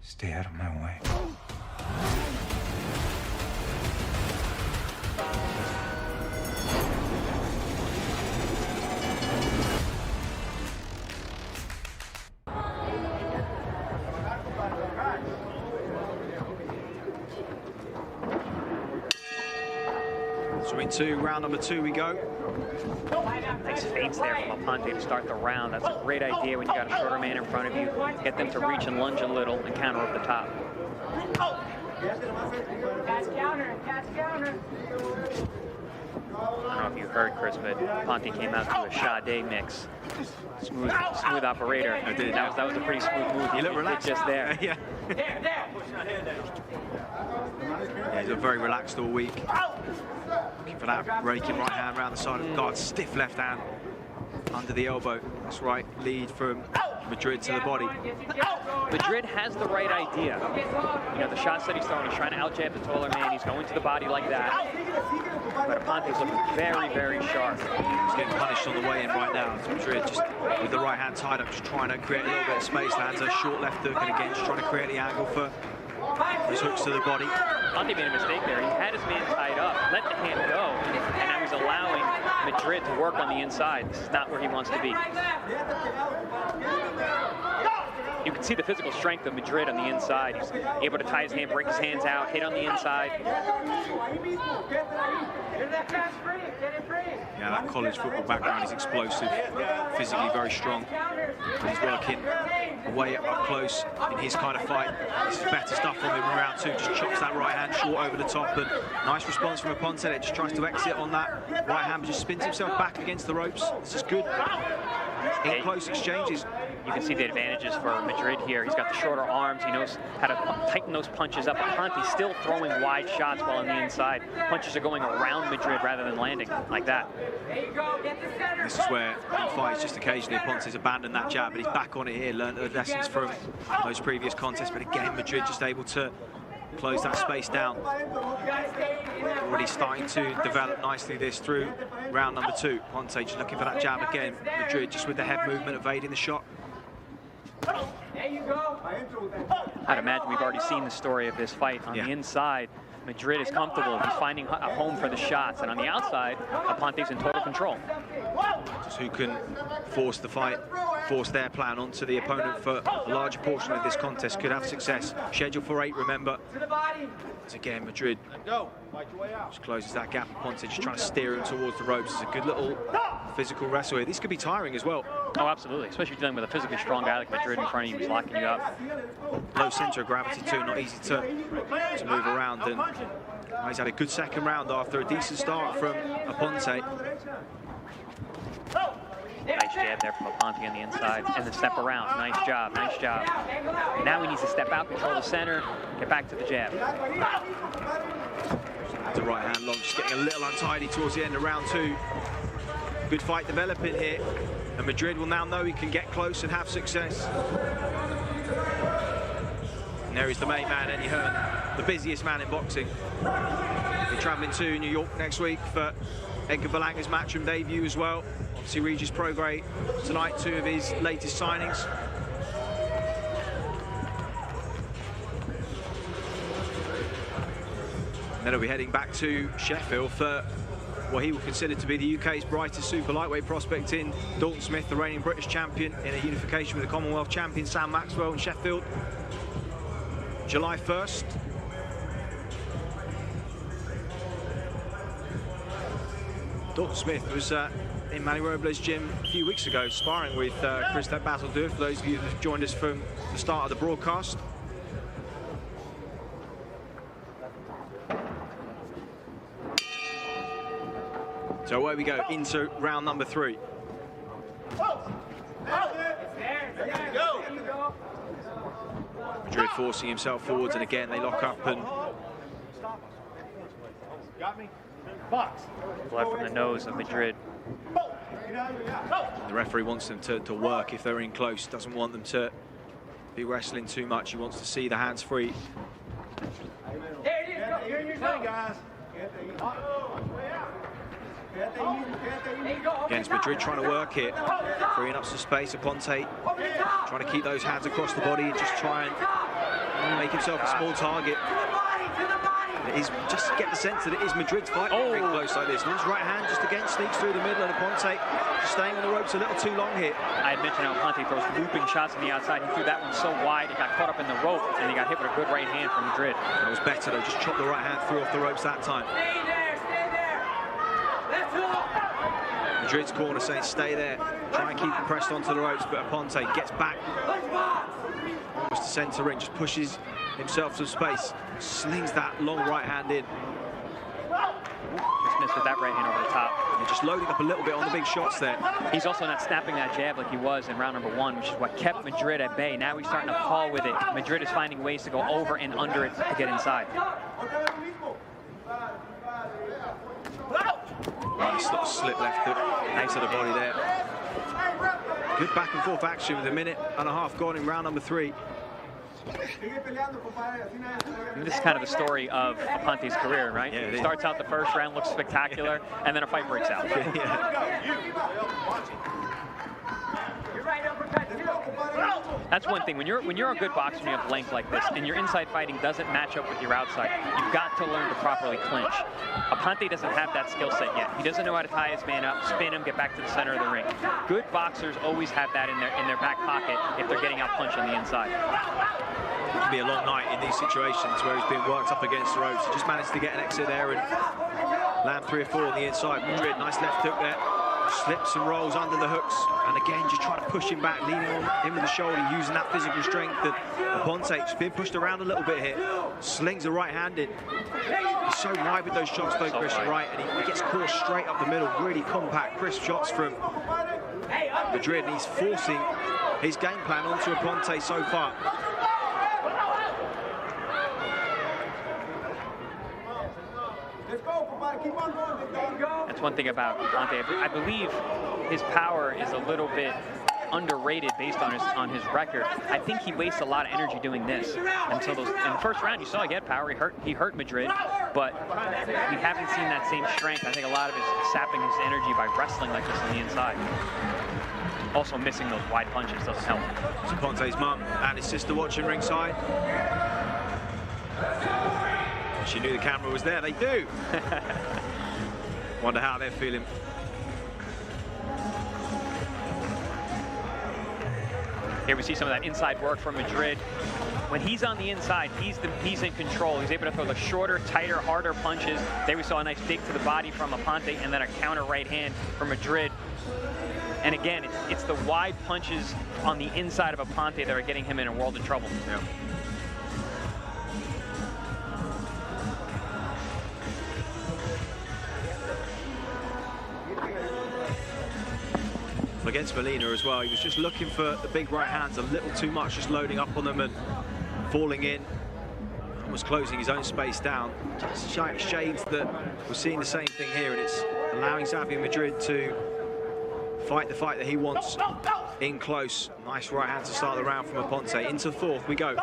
Stay out of my way. To round number 2 we go. Nice feints there from Aponte to start the round. That's a great idea when you got a shorter man in front of you. Get them to reach and lunge a little and counter up the top. Catch counter, catch counter. I don't know if you heard, Chris, but Aponte came out to a Sade mix. Smooth operator. I did. That was a pretty smooth move. You look relaxed just there. Yeah. There. Yeah, he's been very relaxed all week. Looking for that raking right hand around the side of the guard. Stiff left hand under the elbow. That's right, lead from Madrid to the body. Madrid has the right idea. You know, the shots that he's throwing, he's trying to out-jab the taller man. He's going to the body like that. But Aponte's looking very, very sharp. He's getting punished on the way in right now. It's Madrid just with the right hand tied up, just trying to create a little bit of space. Lands a short left hook, and again, just trying to create the angle for his hooks to the body. Aponte made a mistake there. He had his man tied up, let the hand go, and now he's allowing Madrid to work on the inside. This is not where he wants to be. You can see the physical strength of Madrid on the inside. He's able to tie his hand, break his hands out, hit on the inside. Yeah, that college football background is explosive, physically very strong. He's working away up close in his kind of fight. This is better stuff from him in round 2. Just chops that right hand short over the top, and nice response from Aponte. It just tries to exit on that right hand, but just spins himself back against the ropes. This is good. In close exchanges. You can see the advantages for Madrid here. He's got the shorter arms. He knows how to tighten those punches up. Aponte's still throwing wide shots while on the inside. Punches are going around Madrid rather than landing like that. This is where in fights, just occasionally Aponte's abandoned that jab, but he's back on it here. Learned the lessons from those previous contests, but again, Madrid just able to close that space down. Already starting to develop nicely this through round number 2. Aponte just looking for that jab again. Madrid just with the head movement, evading the shot. There you go. I'd imagine we've already seen the story of this fight on the inside. Madrid is comfortable. He's finding a home for the shots. And on the outside, Aponte's in total control. Just who can force the fight, force their plan onto the opponent for a larger portion of this contest could have success. Scheduled for 8, remember. As again, Madrid just closes that gap. Aponte just trying to steer him towards the ropes. It's a good little physical wrestle here. This could be tiring as well. Oh, absolutely. Especially dealing with a physically strong guy like Madrid in front of you. He's locking you up. Low center of gravity too, not easy to move around. And he's had a good second round after a decent start from Aponte. Nice jab there from Aponte on the inside, and then step around. Nice job, nice job. Now he needs to step out, control the center, get back to the jab. The right hand long, just getting a little untidy towards the end of round 2. Good fight developing here, and Madrid will now know he can get close and have success. And there is the main man, Eddie Hearn, the busiest man in boxing. We're traveling to New York next week for Edgar Berlanga's matchroom debut as well. Obviously, Regis Prograis tonight, 2 of his latest signings. Then he'll be heading back to Sheffield for what he will consider to be the UK's brightest super lightweight prospect in Dalton Smith, the reigning British champion, in a unification with the Commonwealth champion Sam Maxwell in Sheffield. July 1st. Dalton Smith was in Manny Robles' gym a few weeks ago, sparring with Christophe Basildur, for those of you that have joined us from the start of the broadcast. So away we go into round number 3. Madrid forcing himself forwards, and again they lock up and Blood from the nose of Madrid. The referee wants them to work if they're in close, doesn't want them to be wrestling too much. He wants to see the hands free. Against Madrid trying to work it, freeing up some space. Aponte trying to keep those hands across the body and just try and make himself a small target. It is, just get the sense that it is Madrid's fight very close like this. Nice right hand just again sneaks through the middle, and Aponte just staying on the ropes a little too long here. I had mentioned how Aponte throws looping shots on the outside. He threw that one so wide, it got caught up in the rope, and he got hit with a good right hand from Madrid. It was better though, just chopped the right hand through off the ropes that time. Madrid's corner saying stay there, try and keep him pressed onto the ropes, but Aponte gets back almost to centre ring, just pushes himself some space, slings that long right hand in. Just missed with that right hand over the top. And just loading up a little bit on the big shots there. He's also not snapping that jab like he was in round number 1, which is what kept Madrid at bay. Now he's starting to fall with it. Madrid is finding ways to go over and under it to get inside. Nice little slip left hook, nice to the body there. Good back and forth action with 1.5 minutes gone in round number 3. This is kind of the story of Aponte's career, right? Yeah, it starts out the first round, looks spectacular, and then a fight breaks out. That's one thing. When you're a good boxer and you have length like this, and your inside fighting doesn't match up with your outside, you've got to learn to properly clinch. Aponte doesn't have that skill set yet. He doesn't know how to tie his man up, spin him, get back to the center of the ring. Good boxers always have that in their back pocket if they're getting out punched on the inside. It can be a long night in these situations where he's being worked up against the ropes. He just managed to get an exit there and land 3 or 4 on the inside. Madrid, nice left hook there. Slips and rolls under the hooks, and again just trying to push him back, leaning on him with the shoulder, using that physical strength. That Aponte's been pushed around a little bit here. Slings the right hand in. He's so wide with those shots though, Chris, right, and he gets caught straight up the middle. Really compact, crisp shots from Madrid, and he's forcing his game plan onto Aponte so far. That's one thing about Aponte. I believe his power is a little bit underrated based on his record. I think he wastes a lot of energy doing this. Until in the first round, you saw he had power. He hurt Madrid, but we haven't seen that same strength. I think a lot of it is sapping his energy by wrestling like this on the inside. Also missing those wide punches doesn't help. It's Aponte's mum and his sister watching ringside. She knew the camera was there. They do. Wonder how they're feeling. Here we see some of that inside work from Madrid. When he's on the inside, he's in control. He's able to throw the shorter, tighter, harder punches. There we saw a nice dig to the body from Aponte, and then a counter right hand from Madrid. And again, it's the wide punches on the inside of Aponte that are getting him in a world of trouble. Yeah. Against Molina as well, he was just looking for the big right hands a little too much, just loading up on them and falling in, almost closing his own space down. Just shades that we're seeing the same thing here, and it's allowing Xavier Madrid to fight the fight that he wants in close. Nice right hand to start the round from Aponte. Into fourth we go.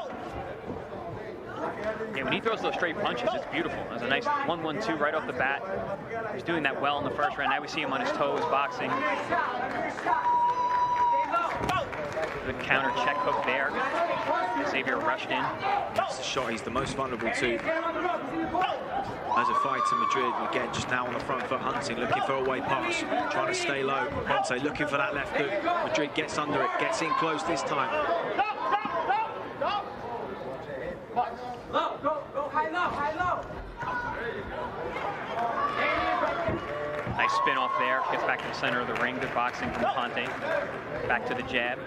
Yeah, when he throws those straight punches, it's beautiful. There's a nice 1-1-2 right off the bat. He's doing that well in the first round. Now we see him on his toes boxing. Good counter check hook there. Xavier rushed in. That's the shot he's the most vulnerable to as a fighter. Madrid, again, just now on the front foot, hunting, looking for a way pass, trying to stay low. Ponce looking for that left hook. Madrid gets under it, gets in close this time. Go high low. Nice spin off there. Gets back to the center of the ring. Good boxing from Aponte. Back to the jab.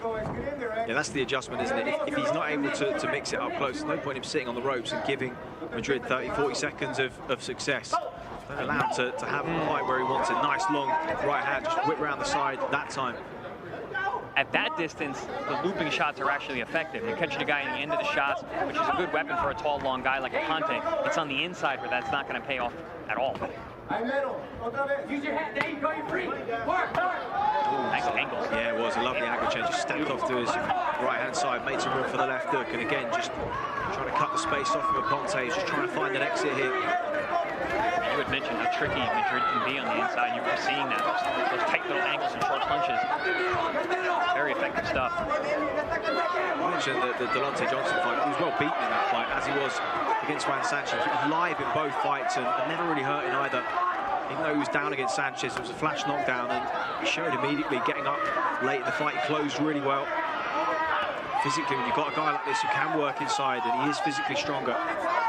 Yeah, that's the adjustment, isn't it? If he's not able to mix it up close, there's no point in him sitting on the ropes and giving Madrid 30-40 seconds of success. Don't allow him to have the fight where he wants it. Nice long right hand, just whip around the side that time. At that distance, the looping shots are actually effective. You're catching a guy in the end of the shots, which is a good weapon for a tall, long guy like Aponte. It's on the inside where that's not going to pay off at all. Use your hand. There you go. You're free. Work. Nice angles. Yeah, it was a lovely angle change. Just stepped off to his right-hand side, made some room for the left hook, and again, just trying to cut the space off from Aponte. He's just trying to find an exit here. You had mentioned how tricky Madrid can be on the inside. You were seeing that. Those tight little angles and short punches. Very effective stuff. I mentioned the Delonte Johnson fight. He was well beaten in that fight, as he was against Juan Sanchez. He was live in both fights and never really hurt in either. Even though he was down against Sanchez, it was a flash knockdown, and he showed immediately getting up late in the fight. He closed really well. Physically, when you've got a guy like this who can work inside and he is physically stronger,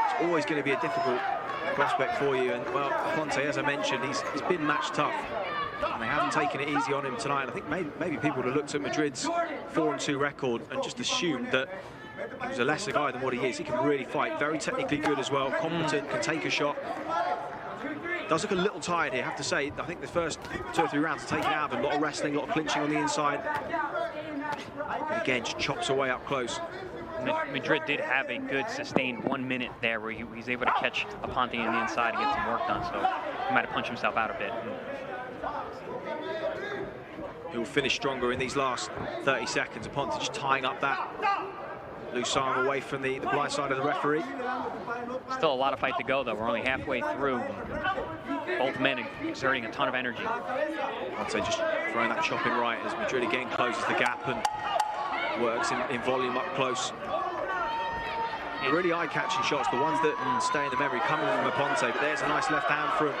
it's always going to be a difficult prospect for you. And well, Aponte, as I mentioned, he's been match tough, and they haven't taken it easy on him tonight. I think maybe people would have looked at Madrid's 4-2 record and just assumed that he was a lesser guy than what he is. He can really fight, very technically good as well, competent, can take a shot. Does look a little tired here, I have to say. I think the first 2 or 3 rounds are taken out of him. A lot of wrestling, a lot of clinching on the inside. But again, just chops away up close. Madrid did have a good sustained 1 minute there where he's able to catch Aponte on the inside and get some work done, so he might have punched himself out a bit. He'll finish stronger in these last 30 seconds. Aponte just tying up that loose arm away from the blind side of the referee. Still a lot of fight to go, though. We're only halfway through. Both men exerting a ton of energy. I'd say just throwing that chop in right as Madrid again closes the gap and works in volume up close. Really eye-catching shots, the ones that stay in the memory coming from Aponte, but there's a nice left hand from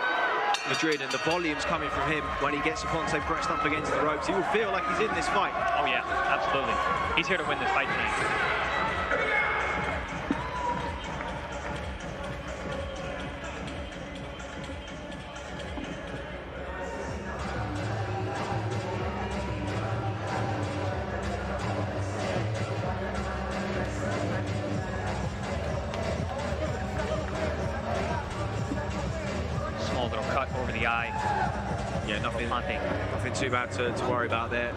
Madrid, and the volume's coming from him when he gets Aponte pressed up against the ropes. He will feel like he's in this fight. Oh yeah, absolutely. He's here to win this fight tonight. Yeah, nothing too bad to worry about there.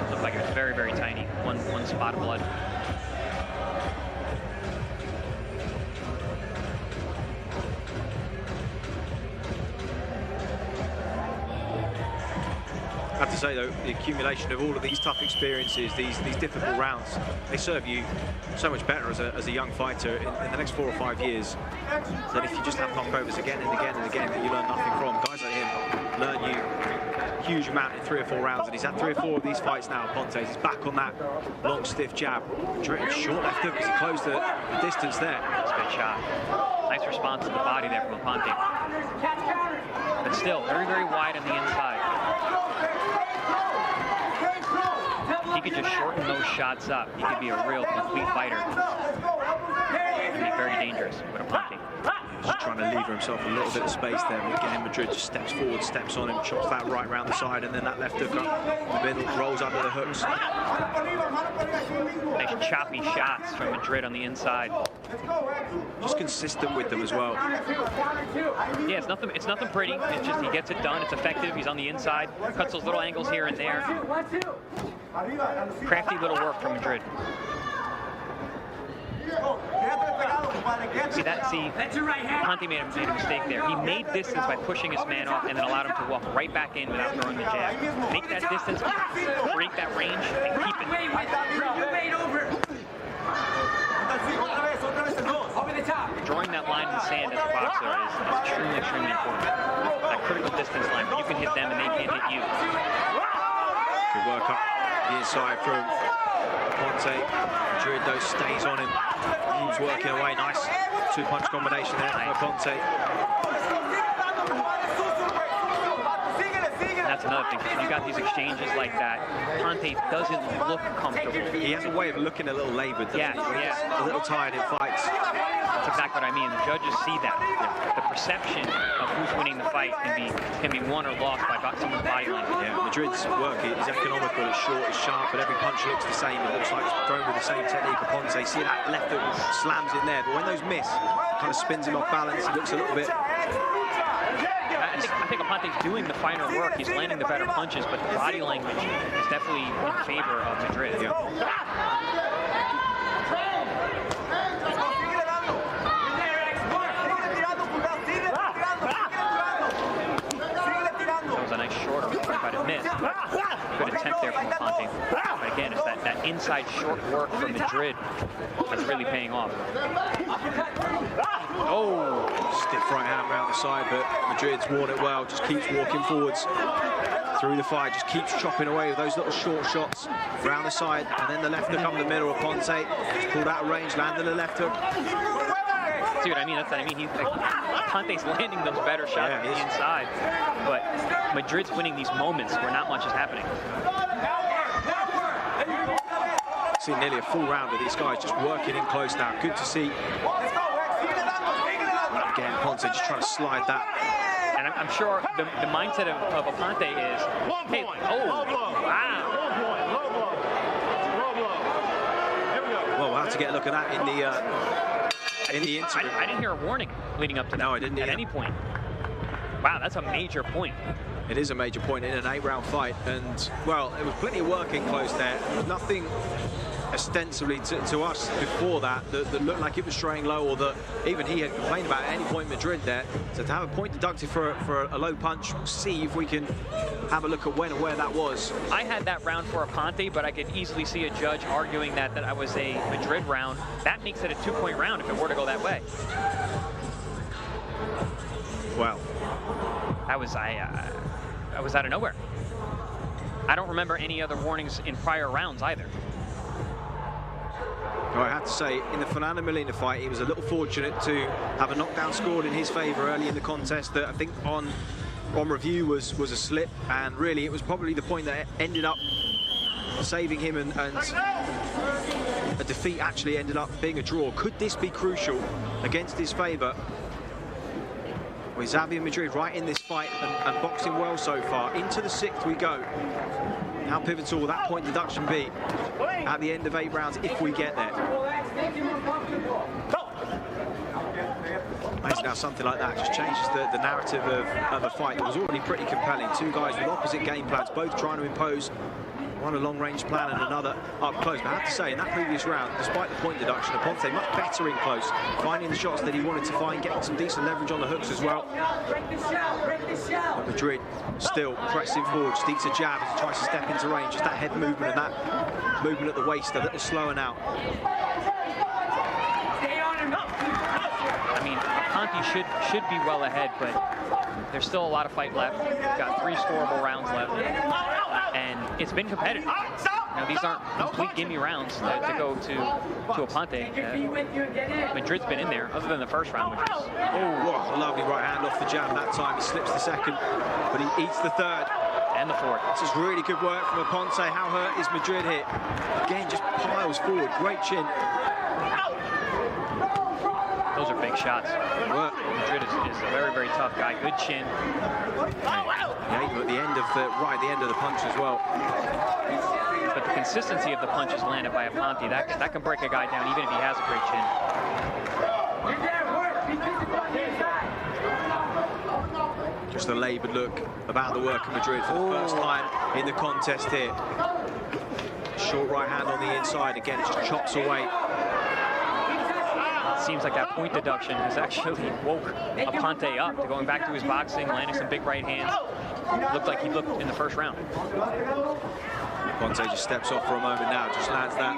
Looked like it was very, very tiny. One spot of blood. I have to say, though, the accumulation of all of these tough experiences, these difficult rounds, they serve you so much better as a young fighter in the next 4 or 5 years than if you just have knockovers again and again and again that you learn nothing from. Guys like him learn you huge amount in 3 or 4 rounds, and he's had 3 or 4 of these fights now. Pontes is back on that long, stiff jab. Madrid, short left hook as he closed the distance there. That's a good shot. Nice response to the body there from Ponte. But still, very, very wide on the inside. He could just shorten those shots up. He could be a real complete fighter. He'd be very dangerous with a Ponte. Just trying to lever himself a little bit of space there. But again, Madrid just steps forward, steps on him, chops that right round the side, and then that left hook up the middle, rolls under the hooks. Nice choppy shots from Madrid on the inside. Just consistent with them as well. Yeah, it's nothing pretty. It's just he gets it done. It's effective. He's on the inside, cuts those little angles here and there. Crafty little work from Madrid. See, Ponte made a mistake there. He made distance by pushing his man off and then allowed him to walk right back in without throwing the jab. Make that distance, create that range, and keep it. Drawing that line in the sand as a boxer is extremely, extremely important. That critical distance line, where you can hit them and they can't hit you. Good work up the inside from Ponte. Madrid, though, stays on him. He's working away. Nice 2-punch combination there for Ponte. And that's another thing. When you got these exchanges like that, Ponte doesn't look comfortable. He has a way of looking a little laboured, doesn't he? Yeah. A little tired in fights. That's exactly what I mean. The judges see that. The perception of who's winning the fight can be won or lost by someone's body language. Yeah, Madrid's work is economical, it's short, it's sharp, but every punch looks the same. It looks like it's thrown with the same technique of Ponte. See that left hook slams in there, but when those miss, it kind of spins him off balance. He looks a little bit... I think Ponte's doing the finer work. He's landing the better punches, but the body language is definitely in favor of Madrid. Yeah. That was a nice short if I'd missed. Good attempt there from Ponte. But again, it's that inside short work from Madrid that's really paying off. Oh, stiff right hand around the side, but Madrid's worn it well, just keeps walking forwards through the fight, just keeps chopping away with those little short shots around the side, and then the left hook up the middle of Ponte. Just pulled out of range, landed the left hook. See what I mean? That's what I mean. Ponte's landing those better shots on the inside, but Madrid's winning these moments where not much is happening. See nearly a full round of these guys just working in close now. Good to see. Again, Ponte just trying to slide that. And I'm sure the mindset of a Ponte is, hey, wow. Well, we'll have to get a look at that in the interim. I didn't hear a warning leading up to that. No, I didn't at any point. Wow, that's a major point. It is a major point in an 8-round fight, and well, it was plenty of work in close there. Nothing ostensibly to us before that looked like it was straying low, or that even he had complained about at any point Madrid there. So to have a point deducted for a low punch, see if we can have a look at when and where that was. I had that round for a Ponte, but I could easily see a judge arguing that I was a Madrid round. That makes it a 2-point round if it were to go that way. Wow. I was out of nowhere. I don't remember any other warnings in prior rounds either. Well, I have to say, in the Fernando Molina fight, he was a little fortunate to have a knockdown scored in his favor early in the contest that I think on review was a slip, and really it was probably the point that ended up saving him, and a defeat actually ended up being a draw. Could this be crucial against his favor? With Xavier Madrid right in this fight and boxing well so far. Into the 6th we go. How pivotal will that point deduction be at the end of 8 rounds if we get there? Imagine how something like that just changes the narrative of a fight that was already pretty compelling. 2 guys with opposite game plans, both trying to impose one a long-range plan and another up close. But I have to say, in that previous round, despite the point deduction, Ponte much better in close, finding the shots that he wanted to find, getting some decent leverage on the hooks as well. But Madrid still pressing forward, just eats a jab as he tries to step into range. Just that head movement and that movement at the waist a little slower now. I mean, Aponte should be well ahead, but there's still a lot of fight left. We've got 3 scoreable rounds left, and it's been competitive. Now, these aren't complete gimme rounds to go to Aponte. Madrid's been in there, other than the first round, which was... Oh, a lovely right hand off the jab that time. He slips the second, but he eats the third. And the fourth. This is really good work from Aponte. How hurt is Madrid here? Again, just piles forward. Great chin. Those are big shots. Madrid is a very, very tough guy. Good chin. Yeah, at the end of right at the end of the punch as well. But the consistency of the punches landed by Aponte, that can break a guy down even if he has a great chin. Just a laboured look about the work of Madrid for the first time in the contest here. Short right hand on the inside. Again, it just chops away. It seems like that point deduction has actually woke Aponte up to going back to his boxing, landing some big right hands. Looked like he looked in the first round. Aponte just steps off for a moment now, just lands that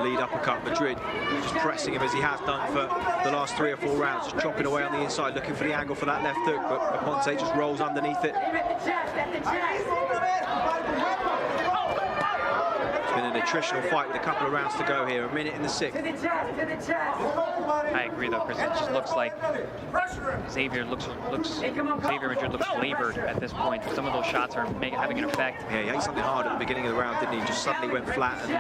lead uppercut. Madrid just pressing him as he has done for the last 3 or 4 rounds, just chopping away on the inside, looking for the angle for that left hook, but Aponte just rolls underneath it. It's been an attritional fight with a couple of rounds to go here, a minute in the 6th. I agree though, Chris. It just looks like Xavier Madrid looks labored at this point. Some of those shots are having an effect. Yeah, he ate something hard at the beginning of the round, didn't he? Just suddenly went flat, and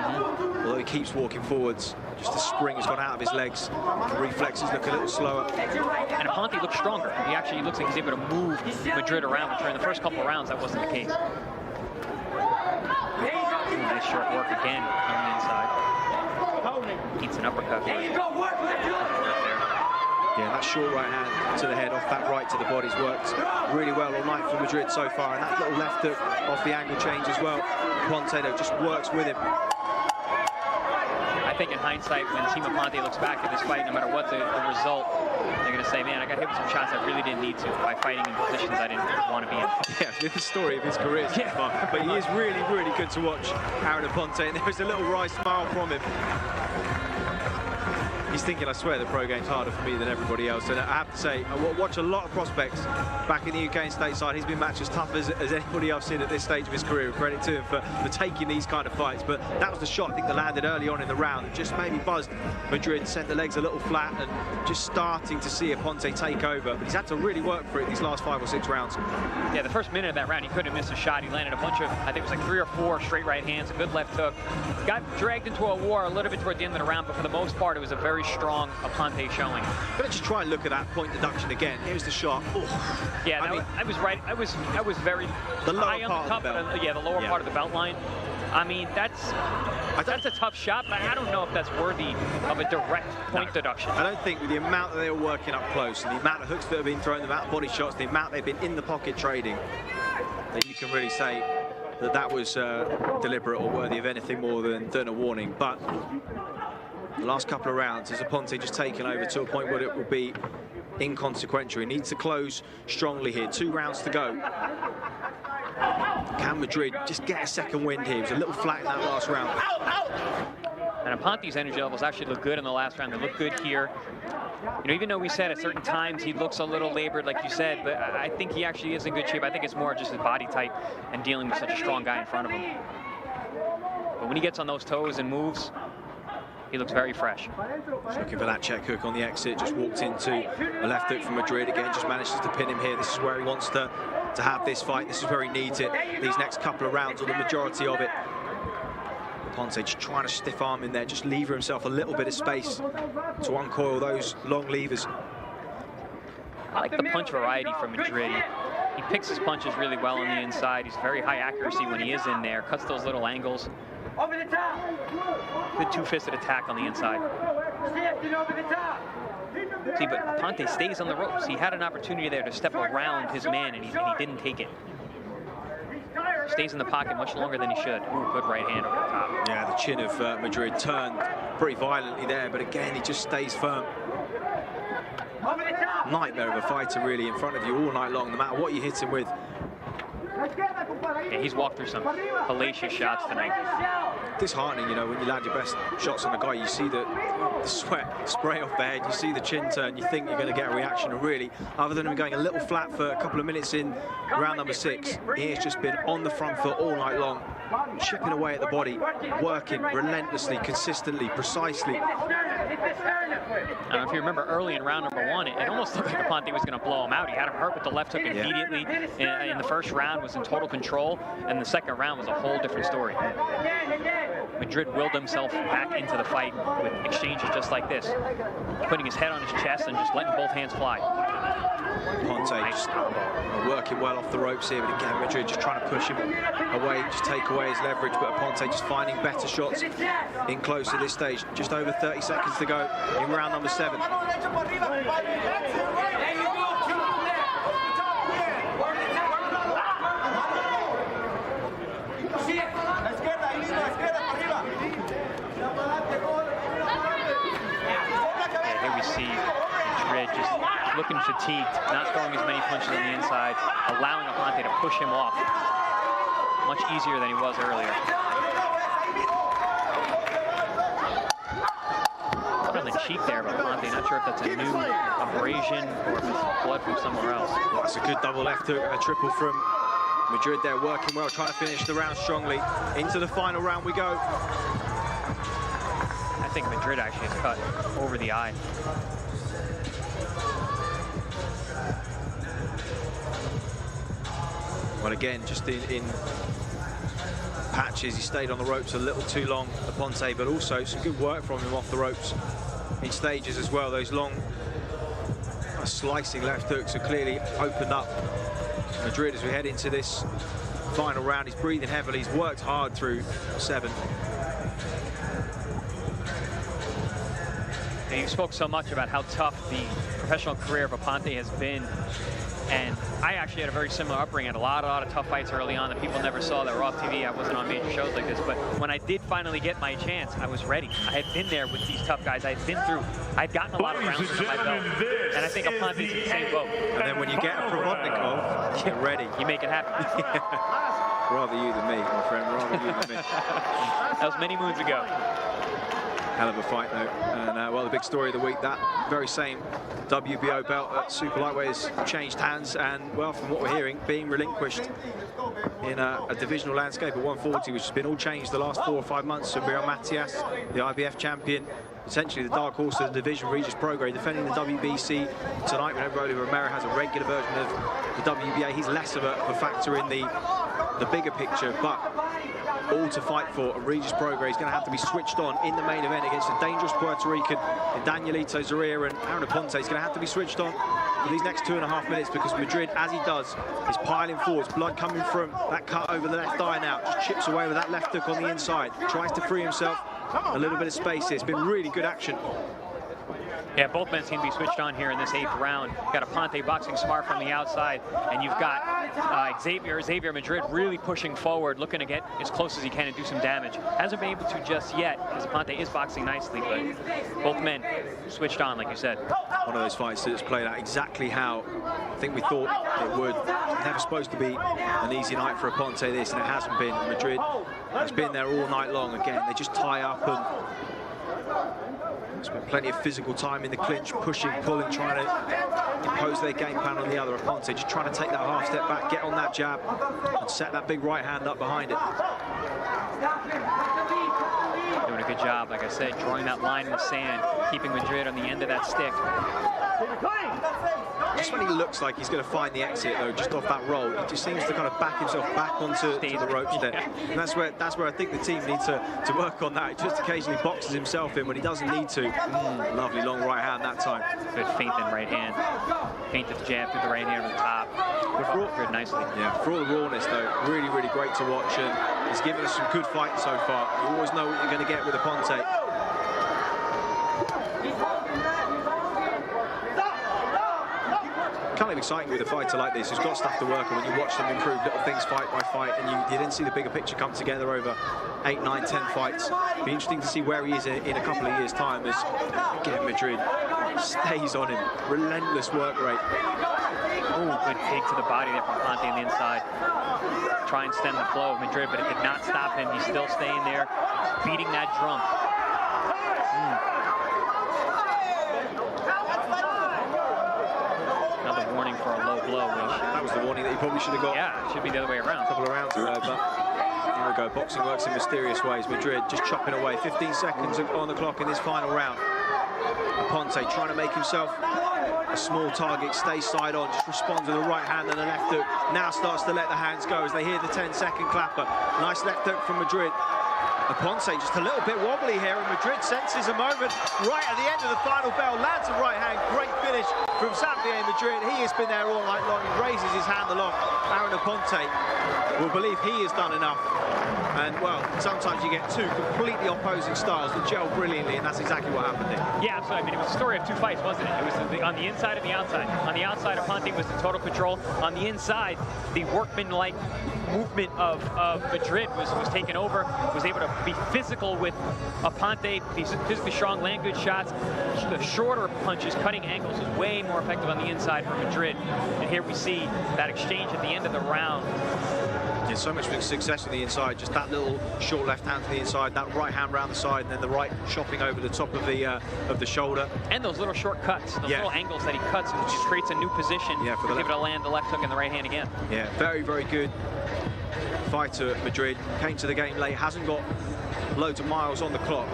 although he keeps walking forwards, just the spring has gone out of his legs. The reflexes look a little slower. And Aponte looks stronger. He looks like he's able to move Madrid around, which in the first couple of rounds that wasn't the case. Nice short work again on the inside. Eats an uppercut. Yeah, that short right hand to the head, off that right to the body's worked really well all night for Madrid so far. And that little left hook off the angle change as well. Aponte just works with him. I think in hindsight, when Team Aponte looks back at this fight, no matter what the result, they're going to say, man, I got hit with some shots I really didn't need to by fighting in positions I didn't want to be in. Yeah, it's the story of his career so far. But he is really, really good to watch, Aaron Aponte, and there's a little wry smile from him. He's thinking, I swear, the pro game's harder for me than everybody else. And I have to say, I watch a lot of prospects back in the UK and stateside. He's been matched as tough as anybody I've seen at this stage of his career. Credit to him for taking these kind of fights. But that was the shot, I think, that landed early on in the round. It just maybe buzzed Madrid, sent the legs a little flat, and just starting to see Aponte take over. But he's had to really work for it these last 5 or 6 rounds. Yeah, the first minute of that round, he couldn't have missed a shot. He landed a bunch of, I think it was like 3 or 4 straight right hands, a good left hook. Got dragged into a war a little bit toward the end of the round, but for the most part, it was a very strong Aponte showing. Let's just try and look at that point deduction again. Here's the shot. Ooh. Yeah, I was right. I was very high on the top, the lower part of the belt line. I mean, that's a tough shot, but I don't know if that's worthy of a direct point deduction. I don't think with the amount that they were working up close, and the amount of hooks that have been thrown, the amount of body shots, the amount they've been in the pocket trading, that you can really say that was deliberate or worthy of anything more than a warning. But the last couple of rounds, has Aponte just taken over to a point where it will be inconsequential. He needs to close strongly here. 2 rounds to go. Can Madrid just get a second wind here? He was a little flat in that last round. And Aponte's energy levels actually look good in the last round. They look good here. You know, even though we said at certain times he looks a little labored, like you said, but I think he actually is in good shape. I think it's more just his body type and dealing with such a strong guy in front of him. But when he gets on those toes and moves, he looks very fresh. Just looking for that check hook on the exit. Just walked into a left hook from Madrid. Again, just manages to pin him here. This is where he wants to have this fight. This is where he needs it. These next couple of rounds, or the majority of it. Aponte just trying to stiff arm in there. Just lever himself a little bit of space to uncoil those long levers. I like the punch variety from Madrid. He picks his punches really well on the inside. He's very high accuracy when he is in there. Cuts those little angles. Over the top. Good two-fisted attack on the inside. See, but Aponte stays on the ropes. He had an opportunity there to step around his man, and he didn't take it. Stays in the pocket much longer than he should. Ooh, good right hand over the top. Yeah, the chin of Madrid turned pretty violently there, but again, he just stays firm. Nightmare of a fighter, really, in front of you all night long, no matter what you hit him with. Yeah, he's walked through some hellacious shots tonight. Disheartening, you know, when you land your best shots on a guy, you see the sweat spray off the head, you see the chin turn, you think you're going to get a reaction, and really, other than him going a little flat for a couple of minutes in round number 6, he has just been on the front foot all night long, chipping away at the body, working relentlessly, consistently, precisely. If you remember early in round number 1, it almost looked like Aponte was going to blow him out. He had him hurt with the left hook immediately. In the first round was in total control, and the second round was a whole different story. Madrid willed himself back into the fight with exchanges just like this, putting his head on his chest and just letting both hands fly. Aponte just working well off the ropes here, but again, Madrid just trying to push him away, just take away his leverage, but Aponte just finding better shots in close at this stage. Just over 30 seconds to go in round number 7. Here we see Madrid just looking fatigued, not throwing as many punches on the inside, allowing Aponte to push him off much easier than he was earlier. Put on the cheek there of Aponte, not sure if that's a new abrasion or if it's blood from somewhere else. Well, that's a good double left hook and a triple from Madrid there, working well, trying to finish the round strongly. Into the final round we go. I think Madrid actually is cut over the eye. Well, again, just in patches, he stayed on the ropes a little too long, Aponte, but also some good work from him off the ropes in stages as well. Those long slicing left hooks have clearly opened up Madrid as we head into this final round. He's breathing heavily, he's worked hard through 7. And you spoke so much about how tough the professional career of Aponte has been. And I actually had a very similar upbringing. I had a lot of tough fights early on that people never saw that were off TV. I wasn't on major shows like this. But when I did finally get my chance, I was ready. I had been there with these tough guys. I had been through. I'd gotten a lot of rounds under my belt. And I think Aponte's in the same boat. And then when you get a Provodnikov, get ready. You make it happen. Rather you than me, my friend. Rather you than me. That was many moons ago. Hell of a fight, though. And, well, the big story of the week, that very same WBO belt at super lightweight has changed hands and, well, from what we're hearing, being relinquished in a divisional landscape at 140, which has been all changed the last 4 or 5 months. So Biron Matias, the IBF champion, essentially the dark horse of the division, Regis Prograis, defending the WBC tonight. Whenever Oliver Romero has a regular version of the WBA, he's less of a factor in the bigger picture, but all to fight for. Regis Prograis is going to have to be switched on in the main event against a dangerous Puerto Rican in Danielito Zorrilla, and Aaron Aponte is going to have to be switched on for these next 2.5 minutes, because Madrid, as he does, is piling forwards. Blood coming from that cut over the left eye now. Just chips away with that left hook on the inside. Tries to free himself. A little bit of space here. It's been really good action. Yeah, both men seem to be switched on here in this 8th round. You've got Aponte boxing smart from the outside, and you've got Xavier Madrid really pushing forward, looking to get as close as he can and do some damage. Hasn't been able to just yet, because Aponte is boxing nicely, but both men switched on, like you said. One of those fights that's played out exactly how I think we thought it would. Never supposed to be an easy night for Aponte, this, and it hasn't been. Madrid has been there all night long. Again, they just tie up and spent plenty of physical time in the clinch, pushing, pulling, trying to impose their game plan on the other. Aponte just trying to take that half step back, get on that jab, and set that big right hand up behind it. Doing a good job, like I said, drawing that line in the sand, keeping Madrid on the end of that stick. Just when he looks like he's going to find the exit, though, just off that roll, he just seems to kind of back himself back onto the ropes there. And that's where I think the team needs to work on that. He just occasionally boxes himself in when he doesn't need to. Lovely long right hand that time. Good feint and right hand. Feinted the jab through the right hand on the top. Good nicely. Yeah, for all the rawness, though, really, really great to watch. And he's given us some good fights so far. You always know what you're going to get with Aponte. Kind of exciting with a fighter like this who's got stuff to work on when you watch them improve little things fight by fight, and you didn't see the bigger picture come together over 8, 9, 10 fights. Be interesting to see where he is in a couple of years' time as, again, Madrid stays on him. Relentless work rate. Oh, good Big to the body there from Ponte on the inside. Try and stem the flow of Madrid, but it did not stop him. He's still staying there, beating that drum. Another warning for a low blow, which... That was the warning that he probably should have got. Yeah, it should be the other way around. A couple of rounds ago, but there we go. Boxing works in mysterious ways. Madrid just chopping away. 15 seconds on the clock in this final round. Ponte trying to make himself a small target, stay side on, just responds with the right hand and the left hook. Now starts to let the hands go as they hear the 10-second clapper. Nice left hook from Madrid. Ponte just a little bit wobbly here, and Madrid senses a moment right at the end of the final bell, lands a right hand, great finish from Xavier Madrid. He has been there all night long, he raises his hand aloft. Aaron Ponte will believe he has done enough. And, well, sometimes you get two completely opposing styles that gel brilliantly, and that's exactly what happened here. Yeah, absolutely. I mean, it was a story of two fights, wasn't it? It was on the inside and the outside. On the outside of Ponte was the total control. On the inside, the workman-like movement of Madrid was taken over, was able to be physical with Ponte. He's physically strong, land good shots. The shorter punches, cutting angles, was way more effective on the inside for Madrid. And here we see that exchange at the end of the round. Yeah, so much success on the inside, just that little short left hand to the inside, that right hand round the side, and then the right chopping over the top of the shoulder. And those little short cuts, those little angles that he cuts, which just creates a new position. Yeah, for able to land the left hook and the right hand again. Yeah, very, very good fighter at Madrid. Came to the game late, hasn't got loads of miles on the clock.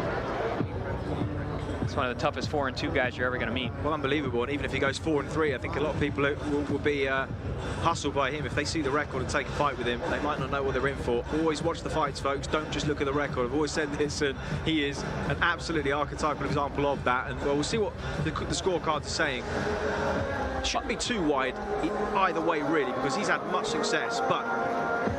It's one of the toughest 4-2 guys you're ever going to meet. Well, unbelievable. And even if he goes 4-3, I think a lot of people will be hustled by him. If they see the record and take a fight with him, they might not know what they're in for. Always watch the fights, folks. Don't just look at the record. I've always said this, and he is an absolutely archetypal example of that. And well, we'll see what the scorecards are saying. Shouldn't be too wide either way, really, because he's had much success. But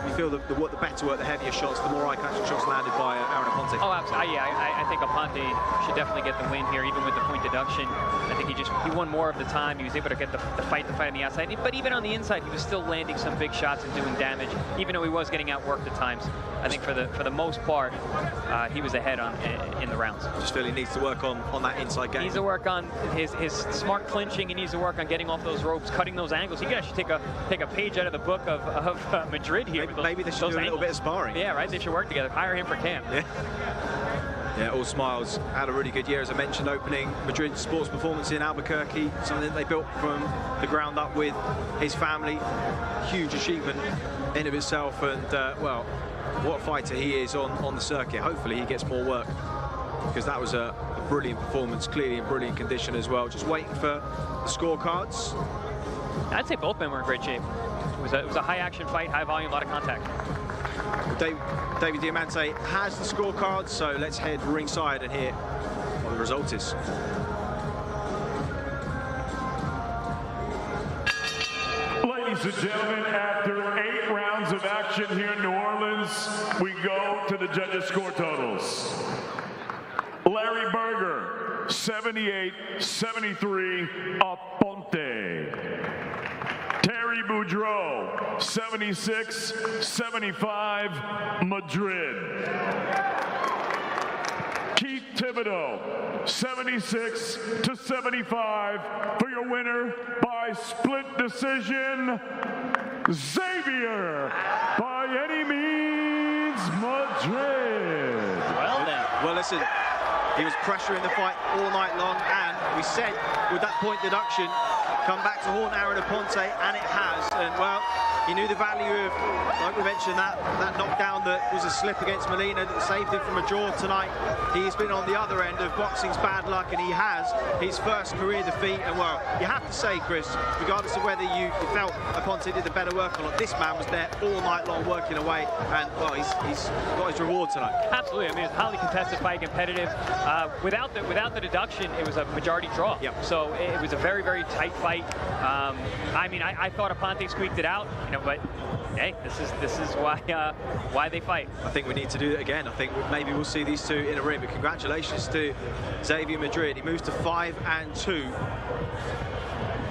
you feel the better work, the heavier shots, the more eye-catching shots landed by Aaron Ponte. Oh, absolutely. Yeah, I think Ponte should definitely get the win here, even with the point deduction. I think he won more of the time. He was able to get the fight on the outside. But even on the inside, he was still landing some big shots and doing damage, even though he was getting outworked at times. I think for the most part, he was ahead in the rounds. Just feel he needs to work on that inside game. He needs to work on his smart clinching. He needs to work on getting off those ropes, cutting those angles. He could actually take a page out of the book of Madrid here. Maybe they should do a little bit of sparring. Yeah, right. They should work together. Hire him for camp. Yeah, all smiles. Had a really good year, as I mentioned, opening Madrid sports performance in Albuquerque. Something that they built from the ground up with his family. Huge achievement in of itself, and well, what a fighter he is on the circuit. Hopefully he gets more work, because that was a brilliant performance, clearly in brilliant condition as well. Just waiting for the scorecards. I'd say both men were in great shape. It was a high action fight, high volume, a lot of contact. David Diamante has the scorecards, so let's head ringside and hear what the result is. Ladies and gentlemen, after 8 rounds of action here in New Orleans, we go to the judges' score totals. Larry Berger, 78-73, Ponte. Terry Boudreau, 76-75, Madrid. Keith Thibodeau, 76-75 for your winner by split decision, Xavier by any means Madrid. Well then. Well, listen, he was pressuring the fight all night long, and we said with that point deduction, come back to haunt Aaron Ponte, and it has. And well, he knew the value of, like we mentioned, that knockdown that was a slip against Molina that saved him from a draw tonight. He's been on the other end of boxing's bad luck, and he has his first career defeat. And well, you have to say, Chris, regardless of whether you felt Ponte did the better work or not, this man was there all night long working away, and well, he's got his reward tonight. Absolutely. I mean, it's a highly contested fight, competitive. Without the deduction, it was a majority draw. Yep. So it was a very, very tight fight. I mean, I thought Ponte squeaked it out, but hey, this is why they fight. I think we need to do it again. I think maybe we'll see these two in a ring. But congratulations to Xavier Madrid. He moves to 5-2.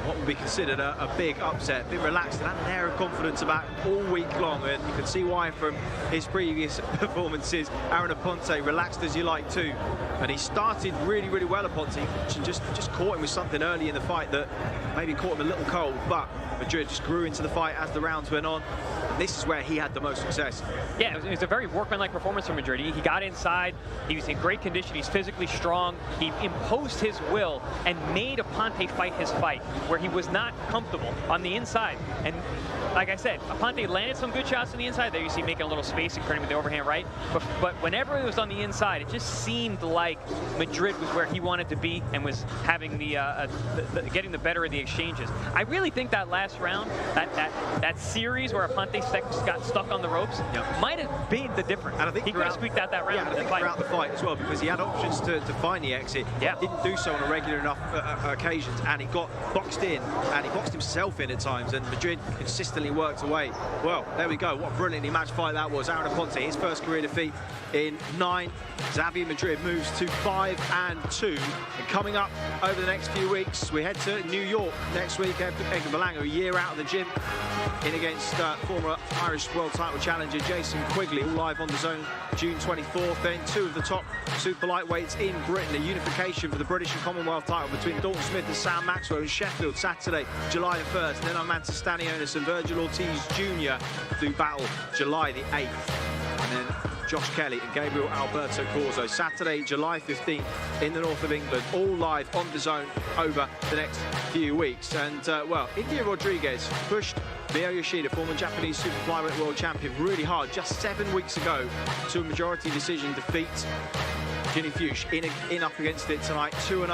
What would be considered a big upset. A bit relaxed and had an air of confidence about all week long, and you can see why from his previous performances. Aaron Ponte, relaxed as you like too, and he started really, really well. Ponte just caught him with something early in the fight that maybe caught him a little cold, but Madrid just grew into the fight as the rounds went on. And this is where he had the most success. Yeah, it was a very workmanlike performance from Madrid. He got inside, he was in great condition, he's physically strong, he imposed his will and made Aponte fight his fight, where he was not comfortable on the inside. And like I said, Aponte landed some good shots on the inside. There you see making a little space and creating with the overhand right. But whenever it was on the inside, it just seemed like Madrid was where he wanted to be and was having getting the better of the exchanges. I really think that last round, that series where Aponte got stuck on the ropes, might have been the difference. And I think he could have squeaked out that round. Yeah, I think throughout the fight as well, because he had options to find the exit. Yeah. Didn't do so on a regular enough occasions, and he got boxed in, and he boxed himself in at times, and Madrid consistently worked away. Well, there we go. What a brilliantly matched fight that was. Aaron Aponte, his first career defeat in 9. Xavier Madrid moves to 5-2. And coming up over the next few weeks, we head to New York next week. Edgar Berlanga, a year out of the gym, in against former Irish world title challenger Jason Quigley, all live on DAZN June 24th. Then 2 of the top super lightweights in Britain, a unification for the British and Commonwealth title between Dalton Smith and Sam Maxwell in Sheffield, Saturday, July the 1st. And then Armando Stanionis and Virgil Ortiz Jr. do battle July the 8th. And then Josh Kelly and Gabriel Alberto Corzo, Saturday, July 15th in the north of England, all live on DAZN over the next few weeks. And, well, India Rodriguez pushed Mio Yoshida, former Japanese super flyweight world champion, really hard just 7 weeks ago to a majority decision defeat. Ginny Fuchs in up against it tonight, 2-0,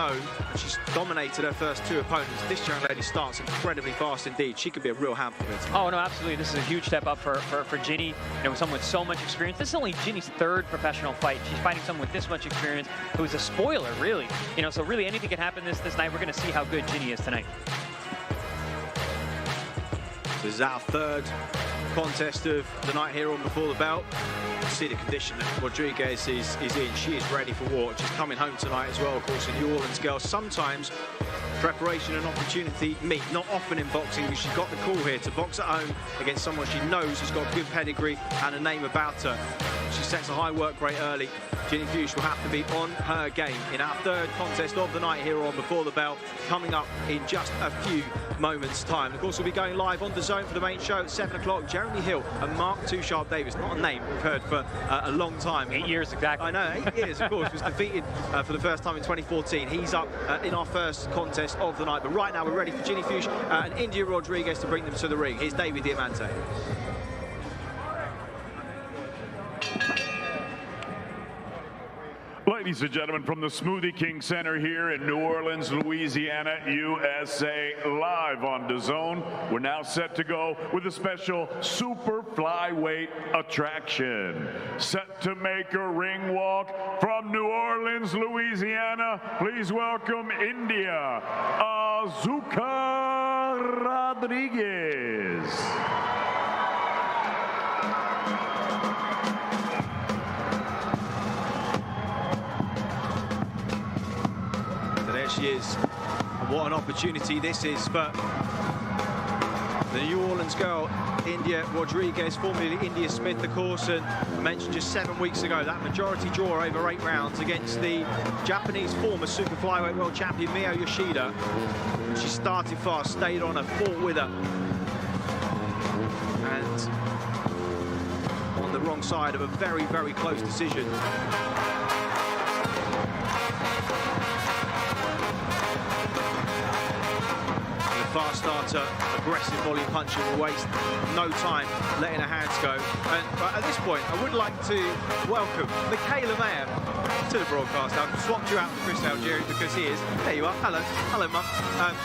and she's dominated her first 2 opponents. This young lady starts incredibly fast indeed. She could be a real handful of it. Oh, no, absolutely. This is a huge step up for Ginny. You know, someone with so much experience. This is only Ginny's 3rd professional fight. She's fighting someone with this much experience, who's a spoiler, really. You know, so really anything can happen this night. We're going to see how good Ginny is tonight. This is our 3rd contest of the night here on Before the Bell. See the condition that Rodriguez is in. She is ready for war. She's coming home tonight as well, of course, a New Orleans girl. Sometimes preparation and opportunity meet. Not often in boxing, but she's got the call here to box at home against someone she knows has got a good pedigree and a name about her. She sets a high work rate early. Ginny Fuchs will have to be on her game in our 3rd contest of the night here on Before the Bell, coming up in just a few moments' time. And of course, we'll be going live on DAZN for the main show at 7 o'clock. Jeremy Hill and Mark Too Sharp Davis, not a name we've heard for a long time. 8 years exactly. I know, 8 years, of course. Was defeated for the first time in 2014. He's up in our first contest of the night. But right now, we're ready for Ginny Fuchs and India Rodriguez to bring them to the ring. Here's David Diamante. Ladies and gentlemen, from the Smoothie King Center here in New Orleans, Louisiana, USA, live on DAZN. We're now set to go with a special super flyweight attraction. Set to make a ring walk from New Orleans, Louisiana. Please welcome India Azuka Rodriguez. She is. What an opportunity this is for the New Orleans girl, India Rodriguez, formerly India Smith, of course, and I mentioned just 7 weeks ago that majority draw over 8 rounds against the Japanese former super flyweight world champion Mio Yoshida. She started fast, stayed on her, fought with her, and on the wrong side of a very, very close decision. Fast starter, aggressive volley puncher will waste no time letting her hands go. And at this point, I would like to welcome Michaela Mayer to the broadcast. I've swapped you out with Chris Algieri because he is. There you are. Hello. Hello, Mum.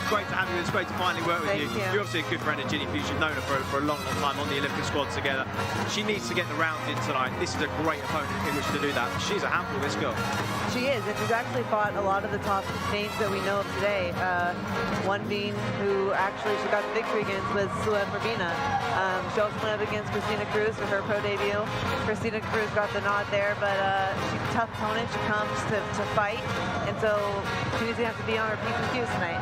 Great to have you. It's great to finally work with you. You're obviously a good friend of Ginny Fuchs. You've known her for a long, long time on the Olympic squad together. She needs to get the rounds in tonight. This is a great opponent in which to do that. She's a handful, this girl. She is, and she's actually fought a lot of the top names that we know of today. One being who actually she got the victory against was Sue Verbena. She also went up against Christina Cruz for her pro debut. Christina Cruz got the nod there, but she's a tough opponent. She comes to fight, and so she's going to have to be on her P's and Q's tonight.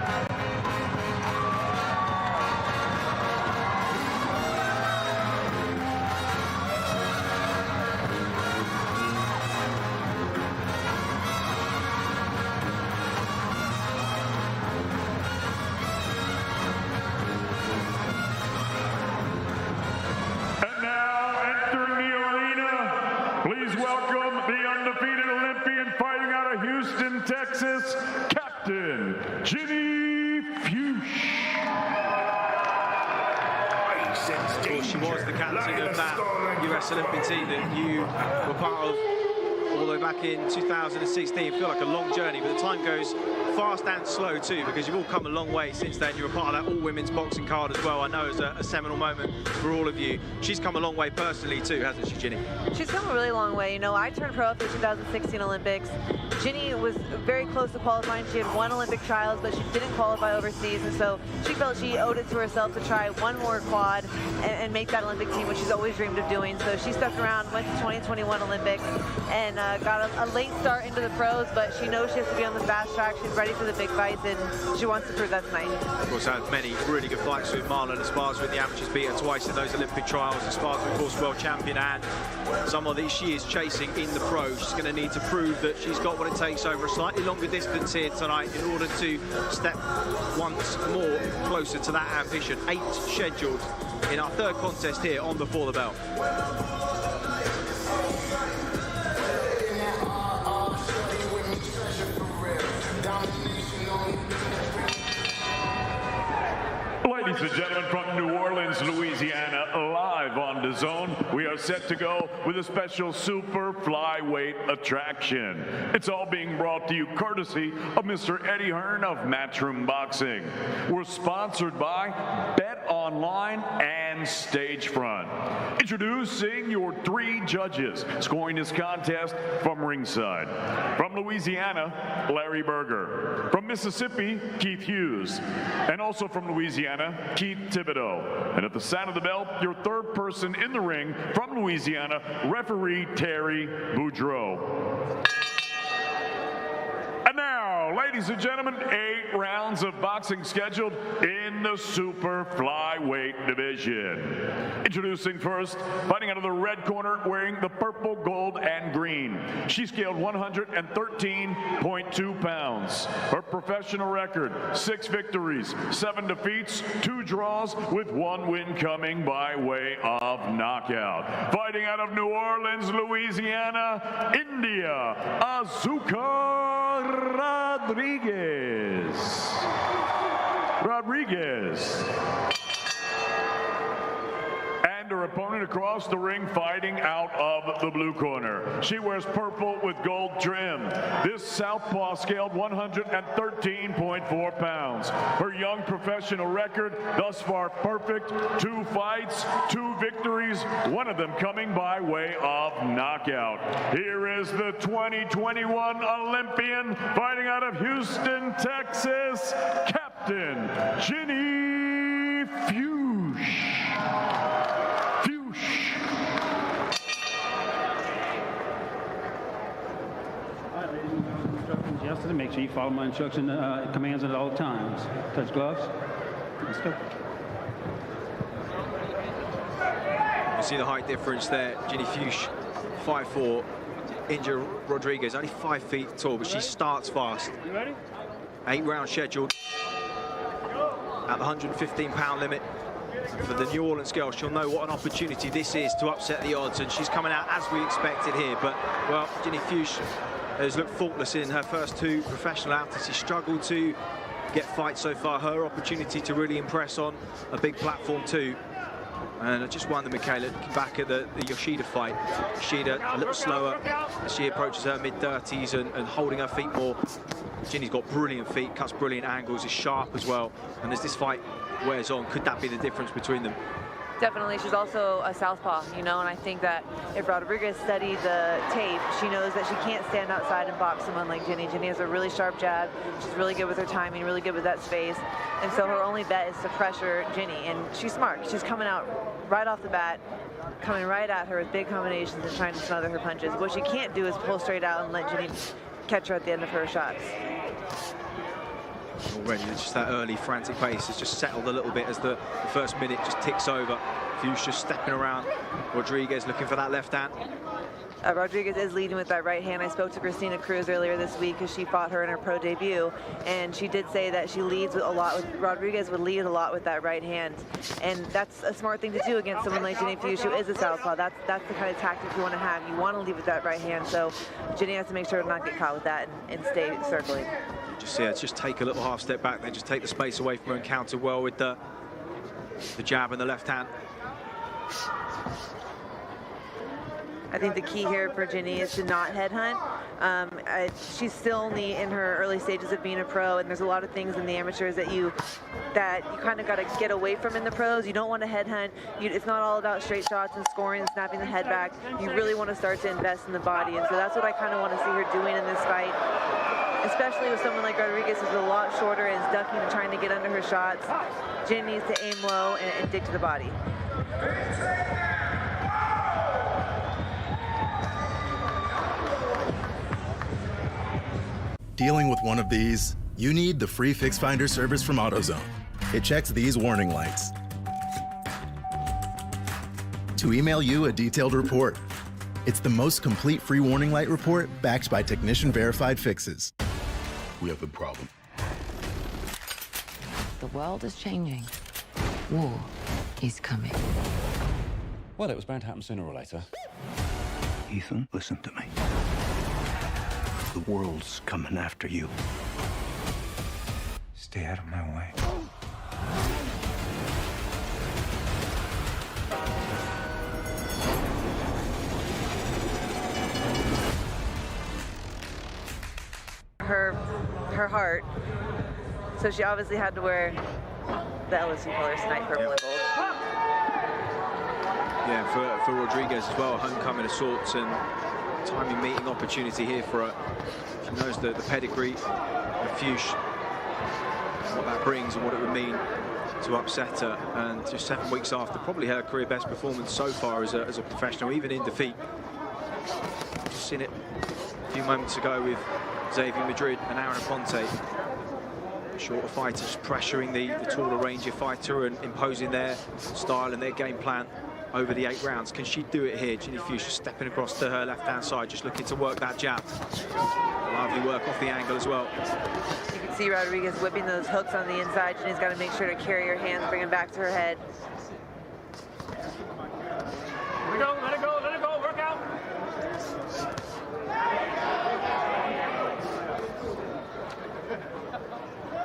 Texas, Captain Ginny Fuchs. Of course, she was the captain of that US Olympic team that you were part of all the way back in 2016. It feel like a long journey, but the time goes fast and slow too, because you've all come a long way since then. You were part of that all-women's boxing card as well. I know it was a seminal moment for all of you. She's come a long way personally too, hasn't she, Ginny? She's come a really long way. You know, I turned pro at the 2016 Olympics. Ginny was very close to qualifying. She had won Olympic trials, but she didn't qualify overseas, and so she felt she owed it to herself to try one more quad and make that Olympic team, which she's always dreamed of doing. So she stuck around, went to 2021 Olympics, and got a late start into the pros, but she knows she has to be on the fast track. She's ready for the big fights, and she wants to prove that tonight. Of course, had many really good fights with Marlon Esparza in the amateurs, beat her twice in those Olympic trials. Esparza, of course, world champion, and someone that she is chasing in the pros. She's going to need to prove that she's got what it takes over a slightly longer distance here tonight in order to step once more closer to that ambition. 8 scheduled in our third contest here on Before the Bell. Ladies and gentlemen, from New Orleans, Louisiana, live on DAZN, we are set to go with a special super flyweight attraction. It's all being brought to you courtesy of Mr. Eddie Hearn of Matchroom Boxing. We're sponsored by Bet Online and Stagefront. Introducing your 3 judges scoring this contest from ringside. From Louisiana, Larry Berger. From Mississippi, Keith Hughes. And also from Louisiana, Keith Thibodeau. And at the sound of the bell, your third person in the ring from Louisiana, referee Terry Boudreau. And now, ladies and gentlemen, 8 rounds of boxing scheduled in the super flyweight division. Introducing first, fighting out of the red corner, wearing the purple, gold, and green. She scaled 113.2 pounds. Her professional record, 6 victories, 7 defeats, 2 draws, with 1 win coming by way of knockout. Fighting out of New Orleans, Louisiana, India, Azuka Rodriguez. And her opponent across the ring, fighting out of the blue corner. She wears purple with gold trim. This southpaw scaled 113.4 pounds. Her young professional record, thus far perfect. 2 fights, 2 victories, 1 of them coming by way of knockout. Here is the 2021 Olympian, fighting out of Houston, Texas, Captain Ginny Fuchs. Yesterday, make sure you follow my instruction commands at all times. Touch gloves. Let's go. You see the height difference there. Ginny Fuchs, 5'4". India Rodriguez, only 5 feet tall, but she starts fast. 8 rounds scheduled at the 115-pound limit. For the New Orleans girl, she'll know what an opportunity this is to upset the odds, and she's coming out as we expected here. But, well, Ginny Fuchs has looked faultless in her first 2 professional outings. She's struggled to get fights so far. Her opportunity to really impress on a big platform too. And I just wonder, Michaela, looking back at the Yoshida fight, Yoshida a little slower as she approaches her mid-30s and holding her feet more. Ginny's got brilliant feet, cuts brilliant angles, is sharp as well. And as this fight wears on, could that be the difference between them? Definitely. She's also a southpaw, you know, and I think that if Rodriguez studied the tape, she knows that she can't stand outside and box someone like Ginny. Ginny has a really sharp jab. She's really good with her timing, really good with that space. And so her only bet is to pressure Ginny, and she's smart. She's coming out right off the bat, coming right at her with big combinations and trying to smother her punches. What she can't do is pull straight out and let Ginny catch her at the end of her shots. Already, just that early frantic pace has just settled a little bit as the first minute just ticks over. Fuchs just stepping around. Rodriguez looking for that left hand. Rodriguez is leading with that right hand. I spoke to Christina Cruz earlier this week because she fought her in her pro debut, and she did say that she leads with a lot with Rodriguez would lead a lot with that right hand, and that's a smart thing to do against someone like Jenny Fuchs, who is a southpaw. That's the kind of tactic you want to have. You want to lead with that right hand, so Jenny has to make sure to not get caught with that and stay circling. Just take a little half step back, then just take the space away from her and counter well with the jab and the left hand. I think the key here for Ginny is to not headhunt. She's still only in her early stages of being a pro, and there's a lot of things in the amateurs that you kind of got to get away from in the pros. You don't want to headhunt. It's not all about straight shots and scoring and snapping the head back. You really want to start to invest in the body, and so that's what I kind of want to see her doing in this fight, especially with someone like Rodriguez who's a lot shorter and is ducking and trying to get under her shots. Ginny needs to aim low and dig to the body. Dealing with one of these, you need the free Fix Finder service from AutoZone. It checks these warning lights to email you a detailed report. It's the most complete free warning light report backed by technician-verified fixes. We have a problem. The world is changing. War is coming. Well, it was bound to happen sooner or later. Ethan, listen to me. The world's coming after you. Stay out of my way. Her heart. So she obviously had to wear the LSU colors tonight, purple and gold. Yeah, for Rodriguez as well, homecoming of sorts and timing meeting opportunity here for her. She knows the pedigree of Fuchs, what that brings and what it would mean to upset her. And just 7 weeks after, probably her career best performance so far as a professional, even in defeat. Just seen it a few moments ago with Xavier Madrid and Aaron Aponte. Shorter fighters pressuring the taller, rangier fighter and imposing their style and their game plan over the 8 rounds. Can she do it here? Ginny Fuchs just stepping across to her left-hand side, just looking to work that jab. Lovely work off the angle as well. You can see Rodriguez whipping those hooks on the inside. Ginny's got to make sure to carry her hands, bring them back to her head. Let it go, let it go, let it go, work out.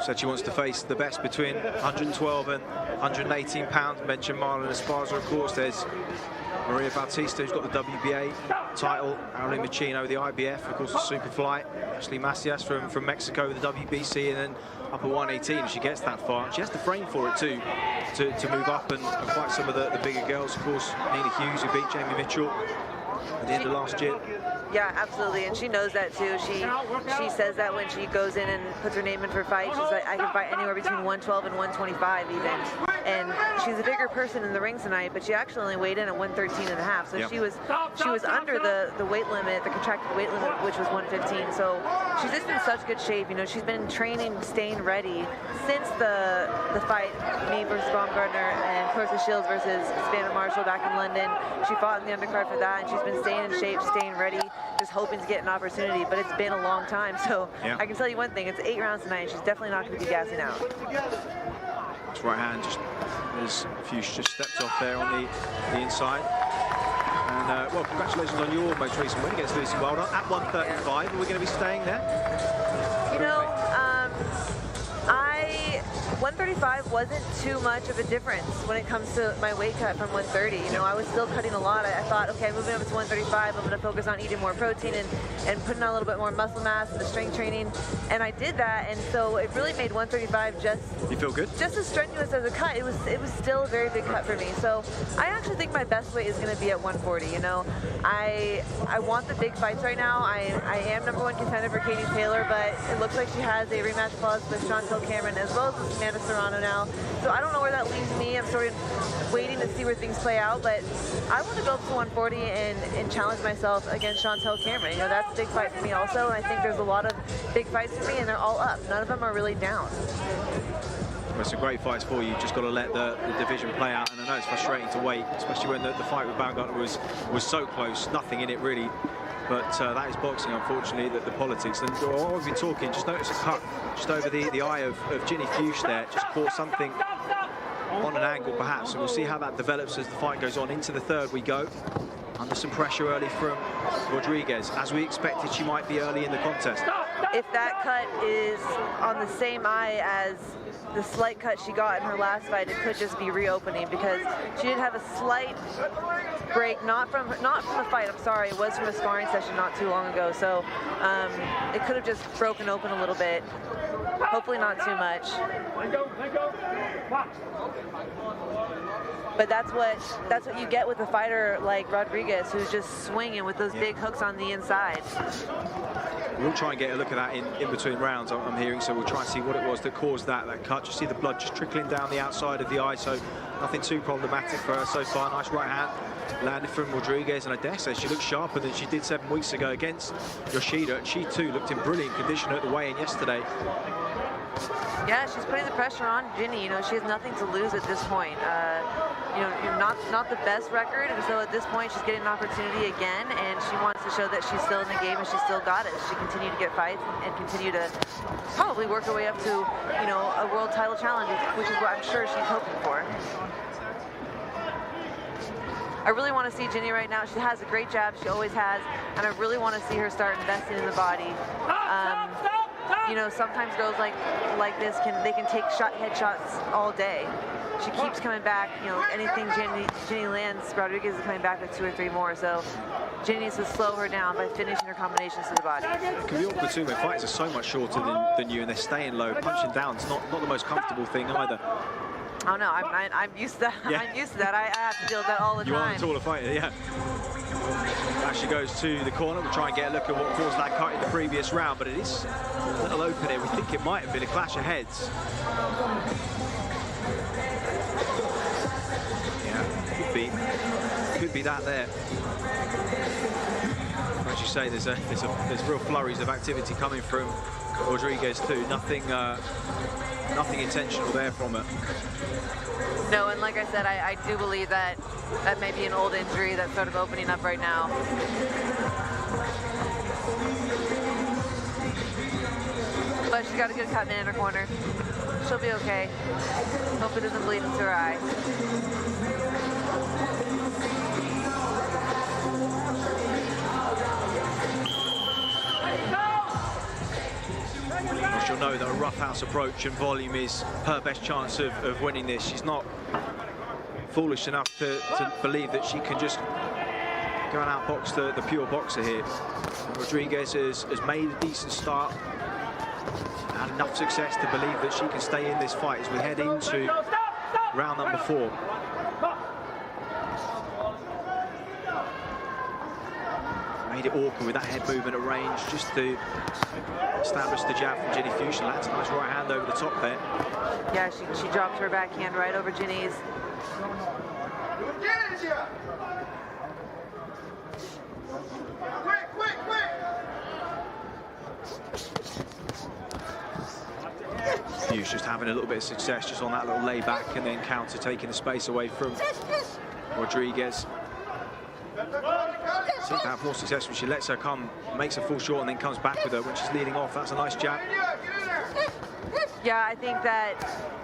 Said she wants to face the best between 112 and 118 pounds. Mentioned Marlon Esparza, of course. There's Maria Bautista, who's got the WBA title. Aurelien Machino, the IBF, of course, the Superfly. Ashley Macias from Mexico, the WBC, and then up at 118 if she gets that far. She has the frame for it too, to move up and fight some of the bigger girls. Of course, Nina Hughes, who beat Jamie Mitchell at the end of last year. Yeah, absolutely, and she knows that too. She says that when she goes in and puts her name in for a fight. She's like, I can fight anywhere between 112 and 125 even. And she's a bigger person in the ring tonight, but she actually only weighed in at 113 and a half. So yep. she was under the weight limit, the contracted weight limit, which was 115. So she's just in such good shape. You know, she's been training, staying ready since the fight, me versus Baumgartner and Clarissa Shields versus Savannah Marshall back in London. She fought in the undercard for that, and she's been staying in shape, staying ready, just hoping to get an opportunity, but it's been a long time. So yeah. I can tell you one thing, it's 8 rounds tonight, and she's definitely not going to be gassing out. This right hand just as Fuchs just stepped off there on the inside. And well, congratulations on your most recent win against Lucy Wilder at 135. Are we going to be staying there? You know, 135 wasn't too much of a difference when it comes to my weight cut from 130. You know, I was still cutting a lot. I thought, okay, moving up to 135, I'm going to focus on eating more protein and putting on a little bit more muscle mass and the strength training. And I did that, and so it really made 135 just... You feel good? Just as strenuous as a cut. It was still a very big cut for me. So I actually think my best weight is going to be at 140. You know, I want the big fights right now. I am #1 contender for Katie Taylor, but it looks like she has a rematch clause with Chantel Cameron as well as with Samantha Serrano now. So I don't know where that leaves me. I'm sort of waiting to see where things play out, but I want to go up to 140 and challenge myself against Chantel Cameron. You know, that's a big fight for me also, and I think there's a lot of big fights for me, and they're all up. None of them are really down. Well, some great fights for you. Just got to let the division play out. And I know it's frustrating to wait, especially when the fight with Baumgartner was so close. Nothing in it really. But that is boxing, unfortunately, the politics. And while we've been talking, just notice a cut just over the eye of Ginny Fuchs there. Just caught something on an angle, perhaps. And we'll see how that develops as the fight goes on. Into the third we go. Under some pressure early from Rodriguez. As we expected, she might be early in the contest. If that cut is on the same eye as the slight cut she got in her last fight, it could just be reopening, because she did have a slight break, not from the fight, I'm sorry, it was from a sparring session not too long ago, so it could have just broken open a little bit. Hopefully not too much. But that's what you get with a fighter like Rodriguez, who's just swinging with those big hooks on the inside. We'll try and get a look at that in between rounds, I'm hearing, so we'll try and see what it was that caused that cut. You see the blood just trickling down the outside of the eye, so nothing too problematic for her so far. Nice right hand landed from Rodriguez, and I dare say she looks sharper than she did 7 weeks ago against Yoshida, and she too looked in brilliant condition at the weigh-in yesterday. Yeah, she's putting the pressure on Ginny. You know, she has nothing to lose at this point. You know, not the best record, and so at this point she's getting an opportunity again, and she wants to show that she's still in the game and she's still got it. She continue to get fights and continue to probably work her way up to, you know, a world title challenge, which is what I'm sure she's hoping for. I really want to see Ginny right now. She has a great jab, she always has, and I really want to see her start investing in the body. You know, sometimes girls like this can take headshots all day. She keeps coming back. You know, anything Ginny lands, Rodriguez is coming back with 2 or 3 more. So Ginny needs to slow her down by finishing her combinations to the body. It can be awkward too when fighters are so much shorter than you, and they're staying low. Punching down is not the most comfortable thing either. Oh no, I'm used to that. Yeah. I'm used to that. I have to deal with that all the time. You are a taller fighter, yeah. As she goes to the corner, we'll try and get a look at what caused that cut in the previous round, but it is a little open here. We think it might have been a clash of heads. Yeah, could be that there. As you say, there's real flurries of activity coming from Rodriguez too. Nothing intentional there from her. No, and like I said, I do believe that may be an old injury that's sort of opening up right now. But she's got a good cut in her corner. She'll be okay. Hope it doesn't bleed into her eye. She'll know that a roughhouse approach and volume is her best chance of winning this. She's not foolish enough to believe that she can just go and outbox the pure boxer here. Rodriguez has made a decent start, had enough success to believe that she can stay in this fight as we head into round number 4. Made it awkward with that head movement at range just to establish the jab from Ginny Fuchs. That's a nice right hand over the top there. Yeah, she dropped her backhand right over Ginny's. Fuchs just having a little bit of success just on that little layback and then counter, taking the space away from Rodriguez. Seems to have more success when she lets her come, makes her fall short, and then comes back with her when she's leading off. That's a nice jab. Yeah, I think that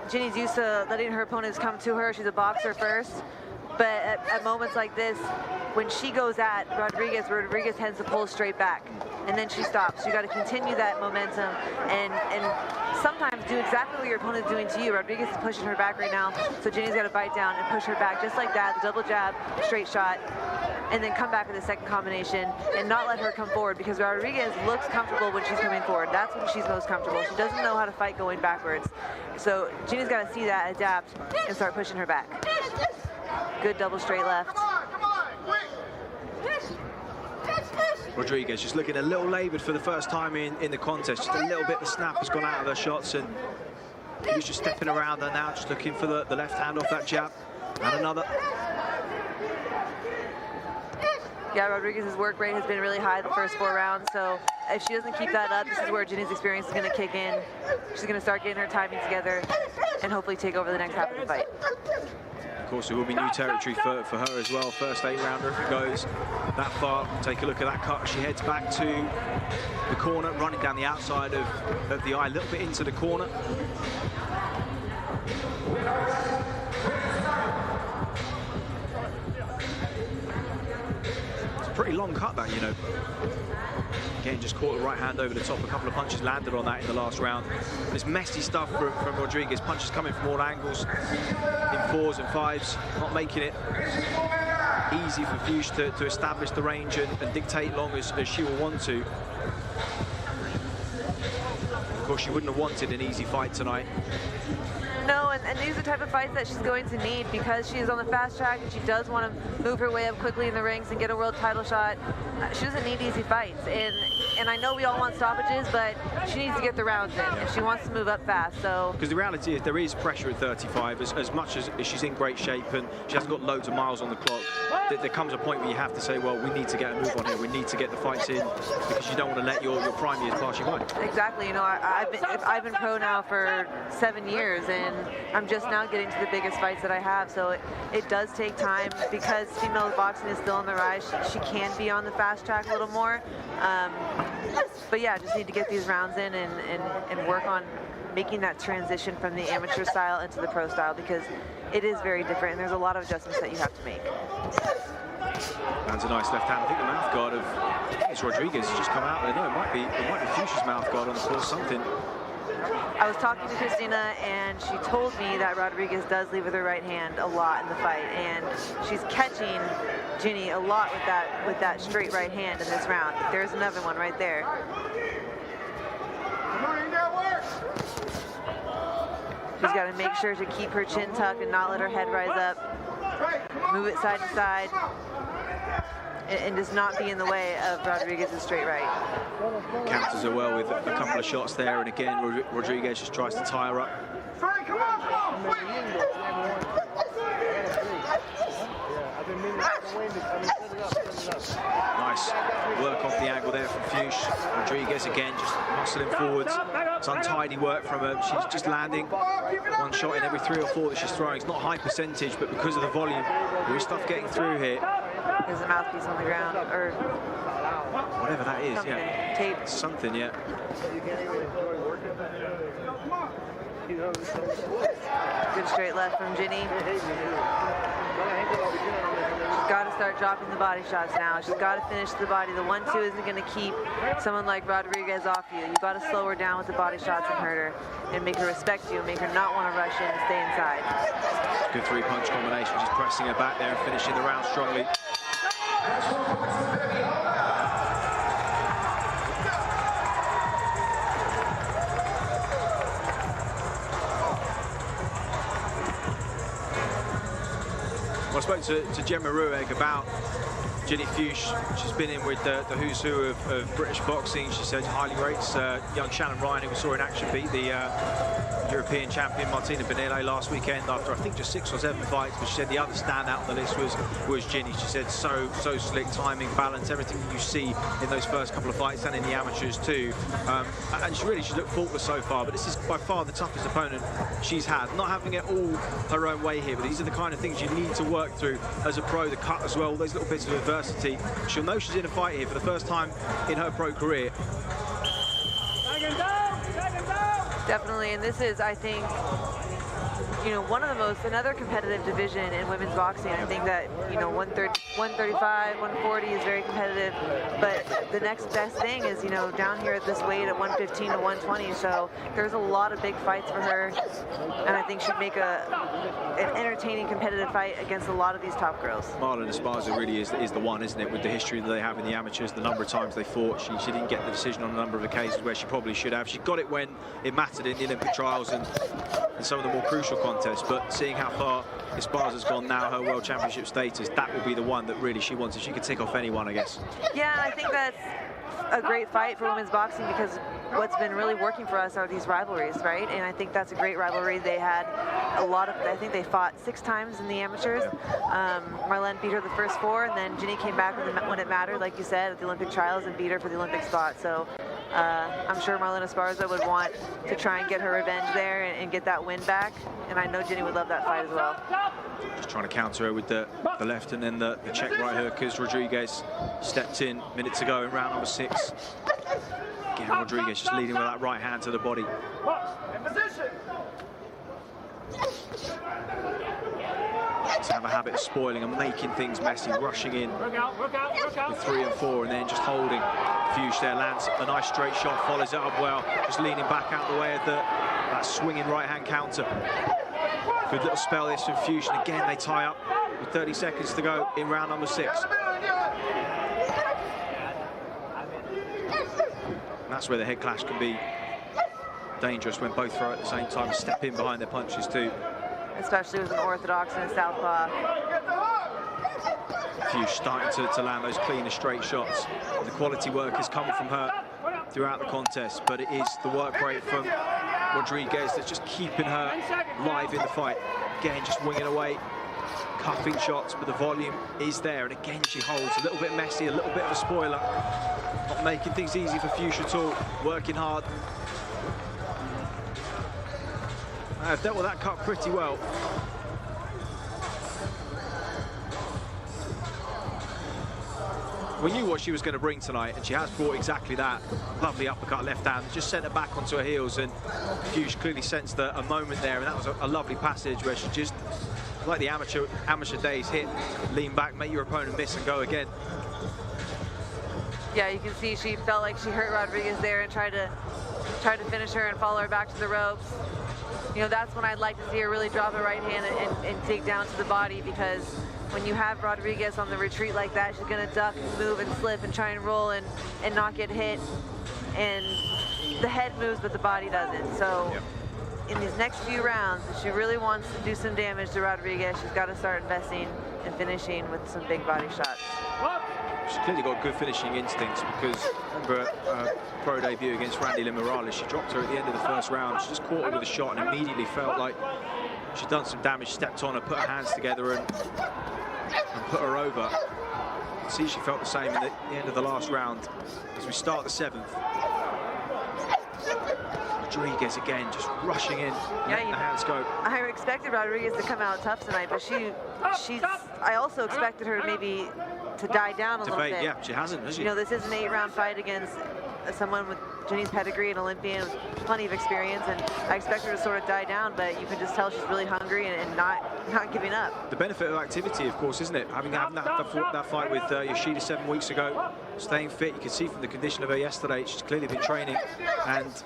Ginny's used to letting her opponents come to her. She's a boxer first. But at moments like this, when she goes at Rodriguez tends to pull straight back. And then she stops. You got to continue that momentum and sometimes do exactly what your opponent's doing to you. Rodriguez is pushing her back right now, so Ginny's got to bite down and push her back just like that. The double jab, straight shot, and then come back with a second combination and not let her come forward, because Rodriguez looks comfortable when she's coming forward. That's when she's most comfortable. She doesn't know how to fight going backwards. So Ginny's got to see that, adapt, and start pushing her back. Good double straight left. Rodriguez just looking a little laboured for the first time in the contest. Just a little bit, the snap has gone out of her shots, and he's just stepping around her now, just looking for the left hand off that jab. And another. Yeah, Rodriguez's work rate has been really high the first 4 rounds, so if she doesn't keep that up, this is where Ginny's experience is going to kick in. She's going to start getting her timing together and hopefully take over the next half of the fight. Of course, it will be new territory for her as well. First 8-rounder, if it goes that far. Take a look at that cut. She heads back to the corner, running down the outside of the eye, a little bit into the corner. It's a pretty long cut, that, you know. Again, just caught the right hand over the top. A couple of punches landed on that in the last round. But it's messy stuff from Rodriguez. Punches coming from all angles in 4s and 5s, not making it easy for Fuchs to establish the range and dictate long as she will want to. Of course, she wouldn't have wanted an easy fight tonight. No, and these are the type of fights that she's going to need because she's on the fast track and she does want to move her way up quickly in the rings and get a world title shot. She doesn't need easy fights, and I know we all want stoppages, but she needs to get the rounds in if she wants to move up fast. So because the reality is there is pressure at 35, as much as she's in great shape and she hasn't got loads of miles on the clock. There comes a point where you have to say, well, we need to get a move on here. We need to get the fights in because you don't want to let your prime years pass you by. Exactly. You know, I've been pro now for 7 years, and I'm just now getting to the biggest fights that I have. So it does take time because female boxing is still on the rise. She can be on the fast track a little more. But yeah, just need to get these rounds in and work on making that transition from the amateur style into the pro style because it is very different and there's a lot of adjustments that you have to make. Lands a nice left hand. I think the mouth guard of Rodriguez has just come out there. No, it might be Fuchs' mouth guard on the floor, something. I was talking to Christina and she told me that Rodriguez does lead with her right hand a lot in the fight, and she's catching Ginny a lot with that straight right hand in this round. There's another one right there. She's got to make sure to keep her chin tucked and not let her head rise up. Move it side to side. And does not be in the way of Rodriguez's straight right. Counters her well with a couple of shots there, and again Rodriguez just tries to tie her up. Nice work off the angle there from Fuchs. Rodriguez again just muscling forwards. It's untidy work from her. She's just landing one shot in every 3 or 4 that she's throwing. It's not high percentage, but because of the volume, there is stuff getting through here. There's a mouthpiece on the ground, or whatever that is, something. yeah. Tape. Something, yeah. Good straight left from Ginny. She's got to start dropping the body shots now. She's got to finish the body. The 1-2 isn't going to keep someone like Rodriguez off you. You've got to slow her down with the body shots and hurt her and make her respect you, make her not want to rush in and stay inside. Good 3-punch combination, just pressing her back there and finishing the round strongly. I spoke to Gemma Ruegg about Ginny Fuchs. She's been in with the who's who of British boxing. She said highly rates young Shannon Ryan, who we saw in action, beat the European champion Martina Benele last weekend after I think just 6 or 7 fights. But she said the other standout on the list was Ginny. She said so slick, timing, balance, everything that you see in those first couple of fights and in the amateurs too. And she's looked faultless so far. But this is by far the toughest opponent she's had. Not having it all her own way here, but these are the kind of things you need to work through as a pro. The cut as well, those little bits of adversity. She'll know she's in a fight here for the first time in her pro career. Definitely, and this is, I think, you know, another competitive division in women's boxing. I think that, you know, 135, 140 is very competitive, but the next best thing is, you know, down here at this weight at 115 to 120, so there's a lot of big fights for her, and I think she'd make an entertaining competitive fight against a lot of these top girls. Marlon Esparza really is the one, isn't it, with the history that they have in the amateurs, the number of times they fought. She didn't get the decision on a number of occasions where she probably should have. She got it when it mattered in the Olympic trials and some of the more crucial contests, but seeing how far Esparza's gone now, her world championship status, that will be the one that really she wants. If she could tick off anyone, I guess. Yeah, I think that's a great fight for women's boxing because what's been really working for us are these rivalries, right? And I think that's a great rivalry. They had a lot of, I think they fought 6 times in the amateurs. Marlene beat her the first 4, and then Ginny came back when it mattered, like you said, at the Olympic trials and beat her for the Olympic spot. So I'm sure Marlena Esparza would want to try and get her revenge there and get that win back. And I know Ginny would love that fight as well. Just trying to counter her with the left and then the check right hook as Rodriguez stepped in minutes ago in round number 6. Again, Rodriguez just leading with that right hand to the body. To have a habit of spoiling and making things messy, rushing in with 3 and 4 and then just holding. Fuchs there lands a nice straight shot, follows it up well, just leaning back out the way of that swinging right hand counter. Good little spell this from Fuchs, and again they tie up with 30 seconds to go in round number 6. And that's where the head clash can be dangerous, when both throw at the same time, step in behind their punches too. Especially with an orthodox and a southpaw. Fuchs starting to land those cleaner straight shots. The quality work has come from her throughout the contest, but it is the work rate from Rodriguez that's just keeping her live in the fight. Again, just winging away, cuffing shots, but the volume is there. And again, she holds a little bit messy, a little bit of a spoiler. Not making things easy for Fuchs at all, working hard. I've dealt with that cut pretty well. We knew what she was going to bring tonight, and she has brought exactly that. Lovely uppercut left hand, just sent her back onto her heels, and Fuchs clearly sensed a moment there, and that was a lovely passage where she just, like the amateur days, hit, lean back, make your opponent miss and go again. Yeah, you can see she felt like she hurt Rodriguez there and tried to finish her and follow her back to the ropes. You know, that's when I'd like to see her really drop the right hand and dig down to the body, because when you have Rodriguez on the retreat like that, she's going to duck and move and slip and try and roll and not get hit. And the head moves, but the body doesn't. So in these next few rounds, if she really wants to do some damage to Rodriguez, she's got to start investing and finishing with some big body shots. She's clearly got good finishing instincts, because remember her pro debut against Randy Morales, she dropped her at the end of the first round. She just caught her with a shot and immediately felt like she'd done some damage, stepped on her, put her hands together and put her over. See, she felt the same at the end of the last round as we start the 7th. Rodriguez again, just rushing in, letting the hands go. I expected Rodriguez to come out tough tonight, but I also expected her maybe to die down a little bit. Yeah, she hasn't, has she? You know, this is an 8-round fight against someone with Ginny's pedigree, an Olympian with plenty of experience, and I expect her to sort of die down, but you can just tell she's really hungry and not giving up. The benefit of activity, of course, isn't it? Having that fight with Yoshida 7 weeks ago, staying fit, you can see from the condition of her yesterday, she's clearly been training, and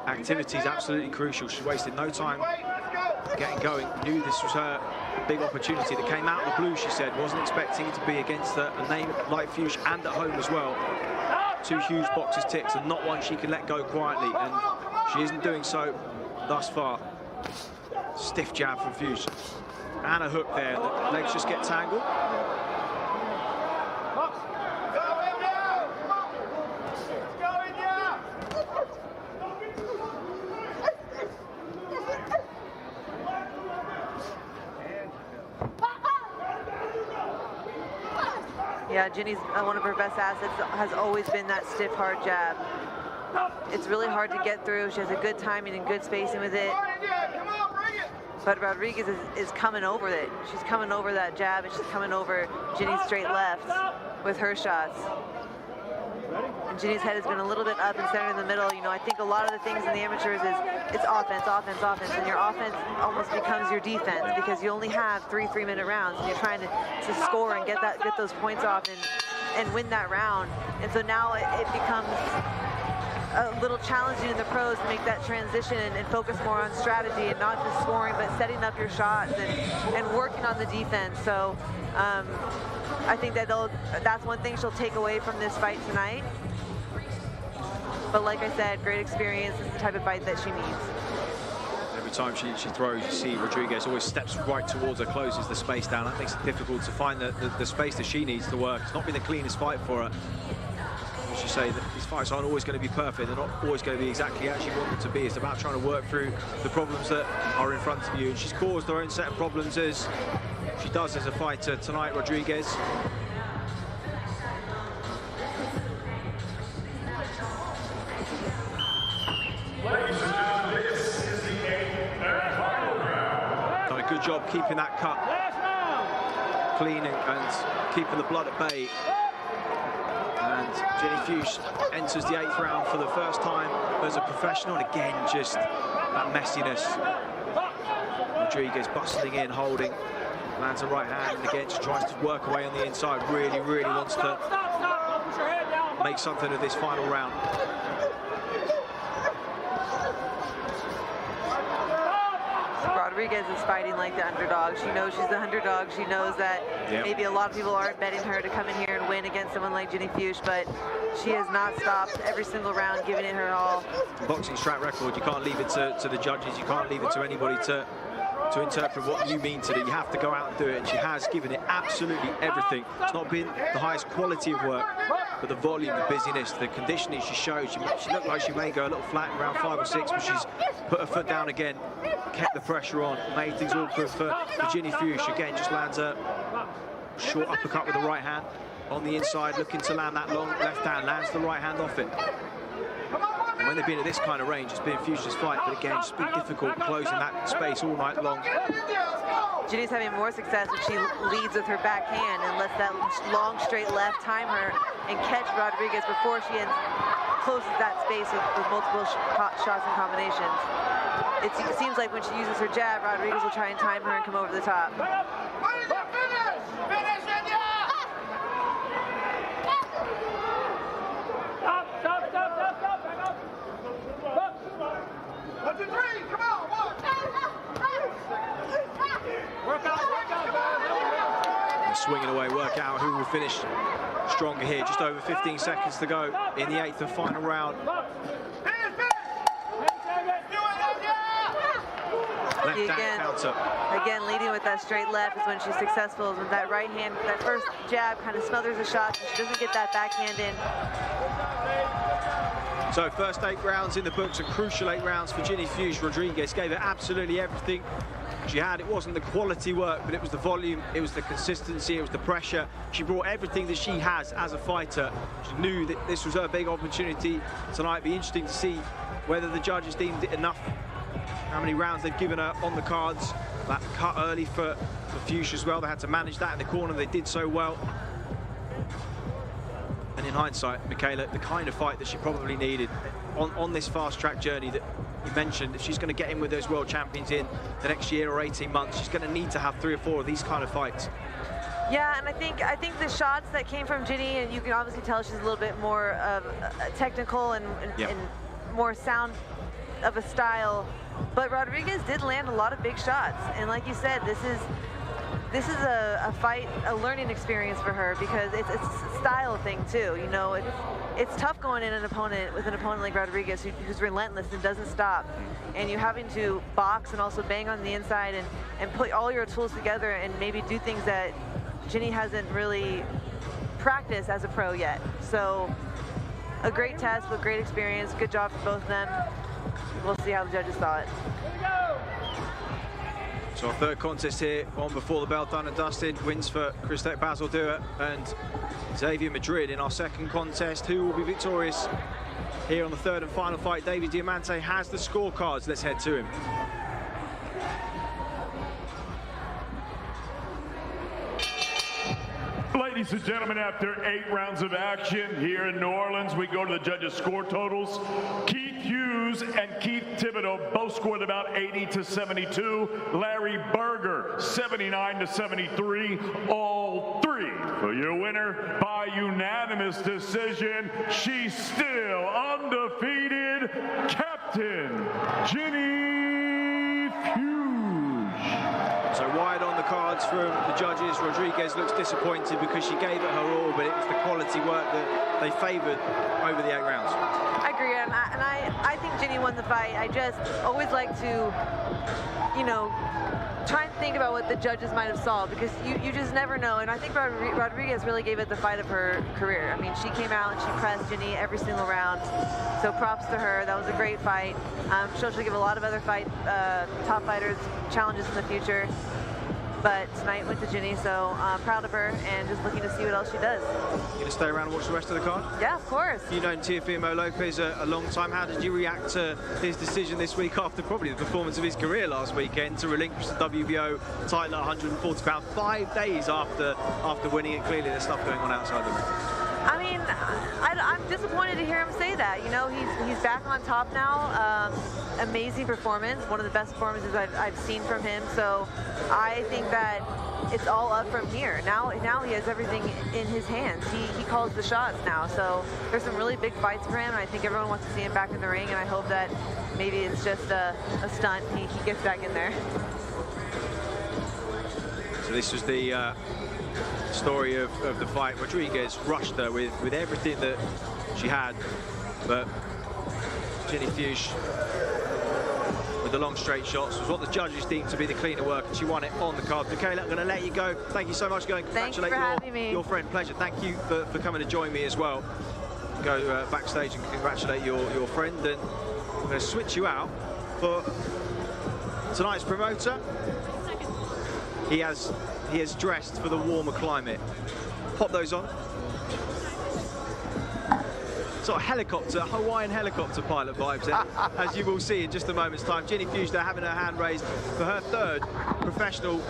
activity is absolutely crucial. She wasted no time getting going. Knew this was her big opportunity that came out of the blue, she said. Wasn't expecting to be against a name like Fuchs and at home as well. 2 huge boxes ticked, and not one she can let go quietly, and she isn't doing so thus far. Stiff jab from Fuchs. And a hook there. The legs just get tangled. Yeah, Ginny's one of her best assets has always been that stiff, hard jab. It's really hard to get through. She has a good timing and good spacing with it. But Rodriguez is coming over it. She's coming over that jab, and she's coming over Ginny's straight left with her shots. And Ginny's head has been a little bit up and centered in the middle. You know, I think a lot of the things in the amateurs is it's offense, offense, offense, and your offense almost becomes your defense, because you only have 3 3-minute rounds, and you're trying to score and get those points off and win that round. And so now it becomes a little challenging in the pros to make that transition and focus more on strategy and not just scoring, but setting up your shots and working on the defense. So I think that's one thing she'll take away from this fight tonight. But like I said, great experience. It's the type of fight that she needs. Every time she throws, you see Rodriguez always steps right towards her, closes the space down. That makes it difficult to find the space that she needs to work. It's not been the cleanest fight for her. As you say, these fights aren't always going to be perfect. They're not always going to be exactly how she wants them to be. It's about trying to work through the problems that are in front of you. And she's caused her own set of problems, as she does as a fighter tonight, Rodriguez. Ladies and gentlemen, this is the 8th and final round. Done a good job keeping that cut clean and keeping the blood at bay. And Jenny Fuchs enters the 8th round for the first time as a professional. And again, just that messiness. Rodriguez bustling in, holding, lands a right hand, and again, just tries to work away on the inside. Really, really wants to make something of this final round. Rodriguez is fighting like the underdog. She knows she's the underdog. She knows that maybe a lot of people aren't betting her to come in here and win against someone like Jenny Fuchs, but she has not stopped every single round, giving it her all. Boxing's track record, you can't leave it to the judges, you can't leave it to anybody to interpret what you mean to do. You have to go out and do it, and she has given it absolutely everything. It's not been the highest quality of work, but the volume, the busyness, the conditioning she showed. She looked like she may go a little flat in round 5 or 6, but she's put her foot down again, kept the pressure on, made things awkward for Jenny Fuchs. Again, just lands a short uppercut with the right hand on the inside, looking to land that long left hand, lands the right hand off it. And when they've been at this kind of range, it's been Fuchs' fight, but again, it's been difficult closing that space all night long. Jenny's having more success when she leads with her backhand and lets that long straight left time her and catch Rodriguez before she closes that space with multiple shots and combinations. It seems like when she uses her jab, Rodriguez will try and time her and come over the top. Swinging away, work out who will finish stronger here. Just over 15 seconds to go in the 8th and final round. Left hand counter. Again, leading with that straight left is when she's successful. With that right hand, that first jab kind of smothers the shots, and she doesn't get that backhand in. So first 8 rounds in the books, and crucial 8 rounds for Jenny Fuchs. Rodriguez gave her absolutely everything she had. It wasn't the quality work, but it was the volume, it was the consistency, it was the pressure. She brought everything that she has as a fighter. She knew that this was her big opportunity tonight. It'd be interesting to see whether the judges deemed it enough, how many rounds they've given her on the cards. That cut early for Fuchs as well. They had to manage that in the corner. They did so well. And in hindsight, Michaela, the kind of fight that she probably needed on this fast-track journey that you mentioned, if she's going to get in with those world champions in the next year or 18 months, she's going to need to have 3 or 4 of these kind of fights. Yeah, and I think the shots that came from Jenny, and you can obviously tell she's a little bit more technical and more sound of a style, but Rodriguez did land a lot of big shots. And like you said, this is a fight, a learning experience for her, because it's a style thing too. You know, it's tough going in with an opponent like Rodriguez who's relentless and doesn't stop, and you're having to box and also bang on the inside and put all your tools together and maybe do things that Jenny hasn't really practiced as a pro yet. So a great test, but great experience. Good job for both of them. We'll see how the judges saw it. So our third contest here on Before the Bell, done and dusted. Wins for Christette Bazaldua and Xavier Madrid in our second contest. Who will be victorious here on the third and final fight? David Diamante has the scorecards. Let's head to him. Ladies and gentlemen, after 8 rounds of action here in New Orleans, we go to the judges' score totals. Keith Hughes and Keith Thibodeau both scored about 80 to 72. Larry Berger, 79 to 73. All 3 for your winner by unanimous decision. She's still undefeated, Captain Jenny Fuchs. So wide on the cards from the judges. Rodriguez looks disappointed because she gave it her all, but it was the quality work that they favoured over the 8 rounds. I agree, and I think Jenny won the fight. I just always like to, you know, try and think about what the judges might have saw, because you just never know. And I think Rodriguez really gave it the fight of her career. I mean, she came out and she pressed Jenny every single round. So props to her. That was a great fight. She'll give a lot of other top fighters challenges in the future. but tonight went to Ginny, so I'm proud of her and just looking to see what else she does. You gonna stay around and watch the rest of the card? Yeah, of course. You've known Teofimo Lopez a long time. How did you react to his decision this week after probably the performance of his career last weekend to relinquish the WBO title at 140 pounds 5 days after winning it? Clearly there's stuff going on outside the ring. I mean, I'm disappointed to hear him say that. You know, he's back on top now. Amazing performance, one of the best performances I've seen from him. So I think that it's all up from here. Now he has everything in his hands. He calls the shots now. So there's some really big fights for him, and I think everyone wants to see him back in the ring, and I hope that maybe it's just a stunt. He gets back in there. So this was the story of the fight. Rodriguez rushed her with everything that she had, but Ginny Fuchs with the long straight shots was what the judges deemed to be the cleaner work, and she won it on the card. Michaela, I'm going to let you go. Thank you so much for going. Congratulate your friend. Pleasure. Thank you for coming to join me as well. Go backstage and congratulate your friend, and I'm going to switch you out for tonight's promoter. He has dressed for the warmer climate. Pop those on. Sort of Hawaiian helicopter pilot vibes there, as you will see in just a moment's time. Ginny Fuchs there having her hand raised for her third professional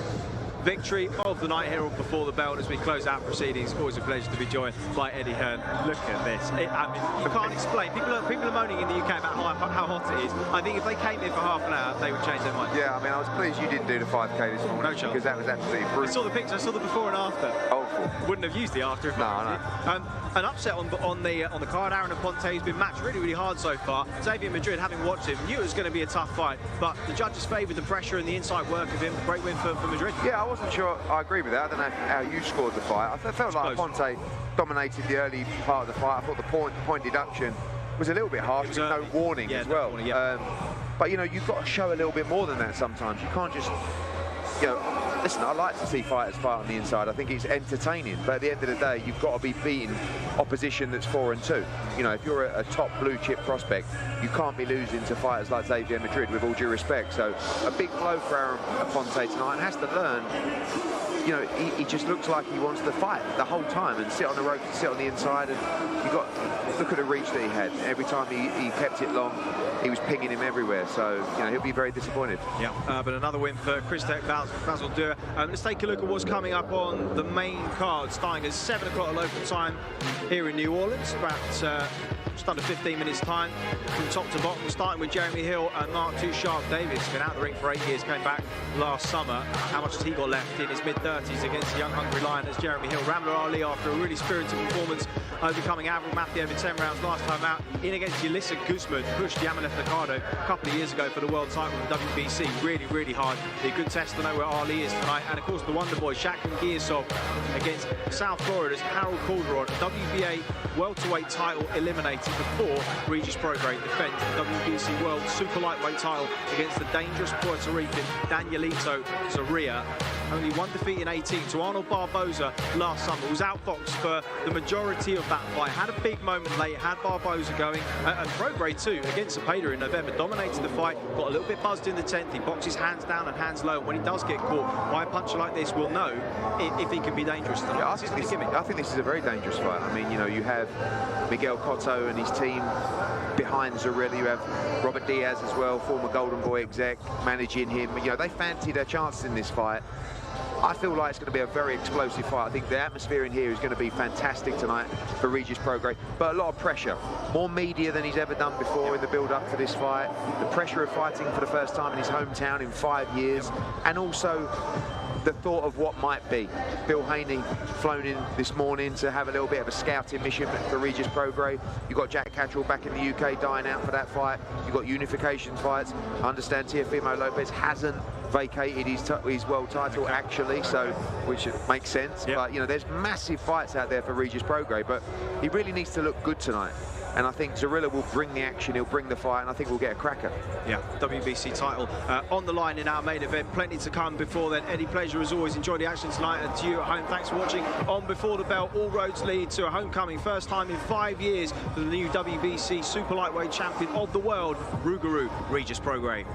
victory of the night here on Before the Bell as we close out proceedings. Always a pleasure to be joined by Eddie Hearn. Look at this. I mean, you can't explain. People are moaning in the UK about how hot it is. I think if they came here for half an hour, they would change their mind. Yeah, I mean, I was pleased you didn't do the 5K this morning. No chance. Because that was absolutely brutal. I saw the picture. I saw the before and after. Awful. Wouldn't have used the after if I was you. An upset on the card. Aaron Aponte has been matched really hard so far. Xavier Madrid, having watched him, knew it was going to be a tough fight, but the judges favoured the pressure and the inside work of him. Great win for Madrid. Yeah, I wasn't sure I agree with that. I don't know how you scored the fight. I felt like Aponte dominated the early part of the fight. I thought the point deduction was a little bit harsh with no warning as well. Warning, yeah. But you know, you've got to show a little bit more than that sometimes. You can't just, you know, listen, I like to see fighters fight on the inside. I think it's entertaining, but at the end of the day, you've got to be beating opposition that's 4-2. You know, if you're a top blue chip prospect, you can't be losing to fighters like Xavier Madrid, with all due respect. So a big blow for Aaron Aponte tonight, and has to learn. You know, he just looks like he wants to fight the whole time and sit on the rope and sit on the inside. And look at the reach that he had. Every time he kept it long, he was pinging him everywhere. So, you know, he'll be very disappointed. Yeah, but another win for Christek Basildua. Let's take a look at what's coming up on the main card, starting at 7 o'clock local time here in New Orleans. About just under 15 minutes time from top to bottom. We're starting with Jeremy Hill and Mark Too Sharp Davis. Been out of the ring for 8 years, came back last summer. How much has he got left in his mid-30s against the young hungry lion as Jeremy Hill? Ramla Ali, after a really spirited performance, overcoming Avril Matthew in 10 rounds last time out, in against Yelissa Guzman, pushed Yamanef Nakado a couple of years ago for the world title in the WBC. Really hard. Be a good test to know where Ali is tonight. And of course the Wonder Boy, Shakran Giasov, against South Florida's Harold Calderon. WBA welterweight title eliminated before Regis Prograis defends the WBC World Super Lightweight title against the dangerous Puerto Rican Danielito Zorrilla. Only one defeat in 18 to Arnold Barboza last summer. Was outboxed for the majority of that fight. Had a big moment late, had Barboza going. And Prograis too, against Cepeda in November, dominated the fight, got a little bit buzzed in the 10th. He boxes hands down and hands low. And when he does get caught by a puncher like this, we'll know if he can be dangerous tonight. Yeah, I think this is a very dangerous fight. I mean, you know, you have Miguel Cotto and his team behind Zorrilla. You have Robert Diaz as well, former Golden Boy exec, managing him. You know, they fancy their chances in this fight. I feel like it's going to be a very explosive fight. I think the atmosphere in here is going to be fantastic tonight for Regis Prograis, but a lot of pressure. More media than he's ever done before in the build-up to this fight. The pressure of fighting for the first time in his hometown in 5 years, and also the thought of what might be. Bill Haney flown in this morning to have a little bit of a scouting mission for Regis Prograis. You've got Jack Catterall back in the UK dying out for that fight. You've got unification fights. I understand Teofimo Lopez hasn't vacated his world title actually, so which makes sense. But you know, there's massive fights out there for Regis Prograis, but he really needs to look good tonight. And I think Zorrilla will bring the action, he'll bring the fight, and I think we'll get a cracker. Yeah, WBC title on the line in our main event. Plenty to come before then. Eddie, pleasure as always. Enjoy the action tonight, and to you at home, thanks for watching on Before the Bell. All roads lead to a homecoming, first time in 5 years for the new WBC Super Lightweight Champion of the World, Rougarou Regis Prograis.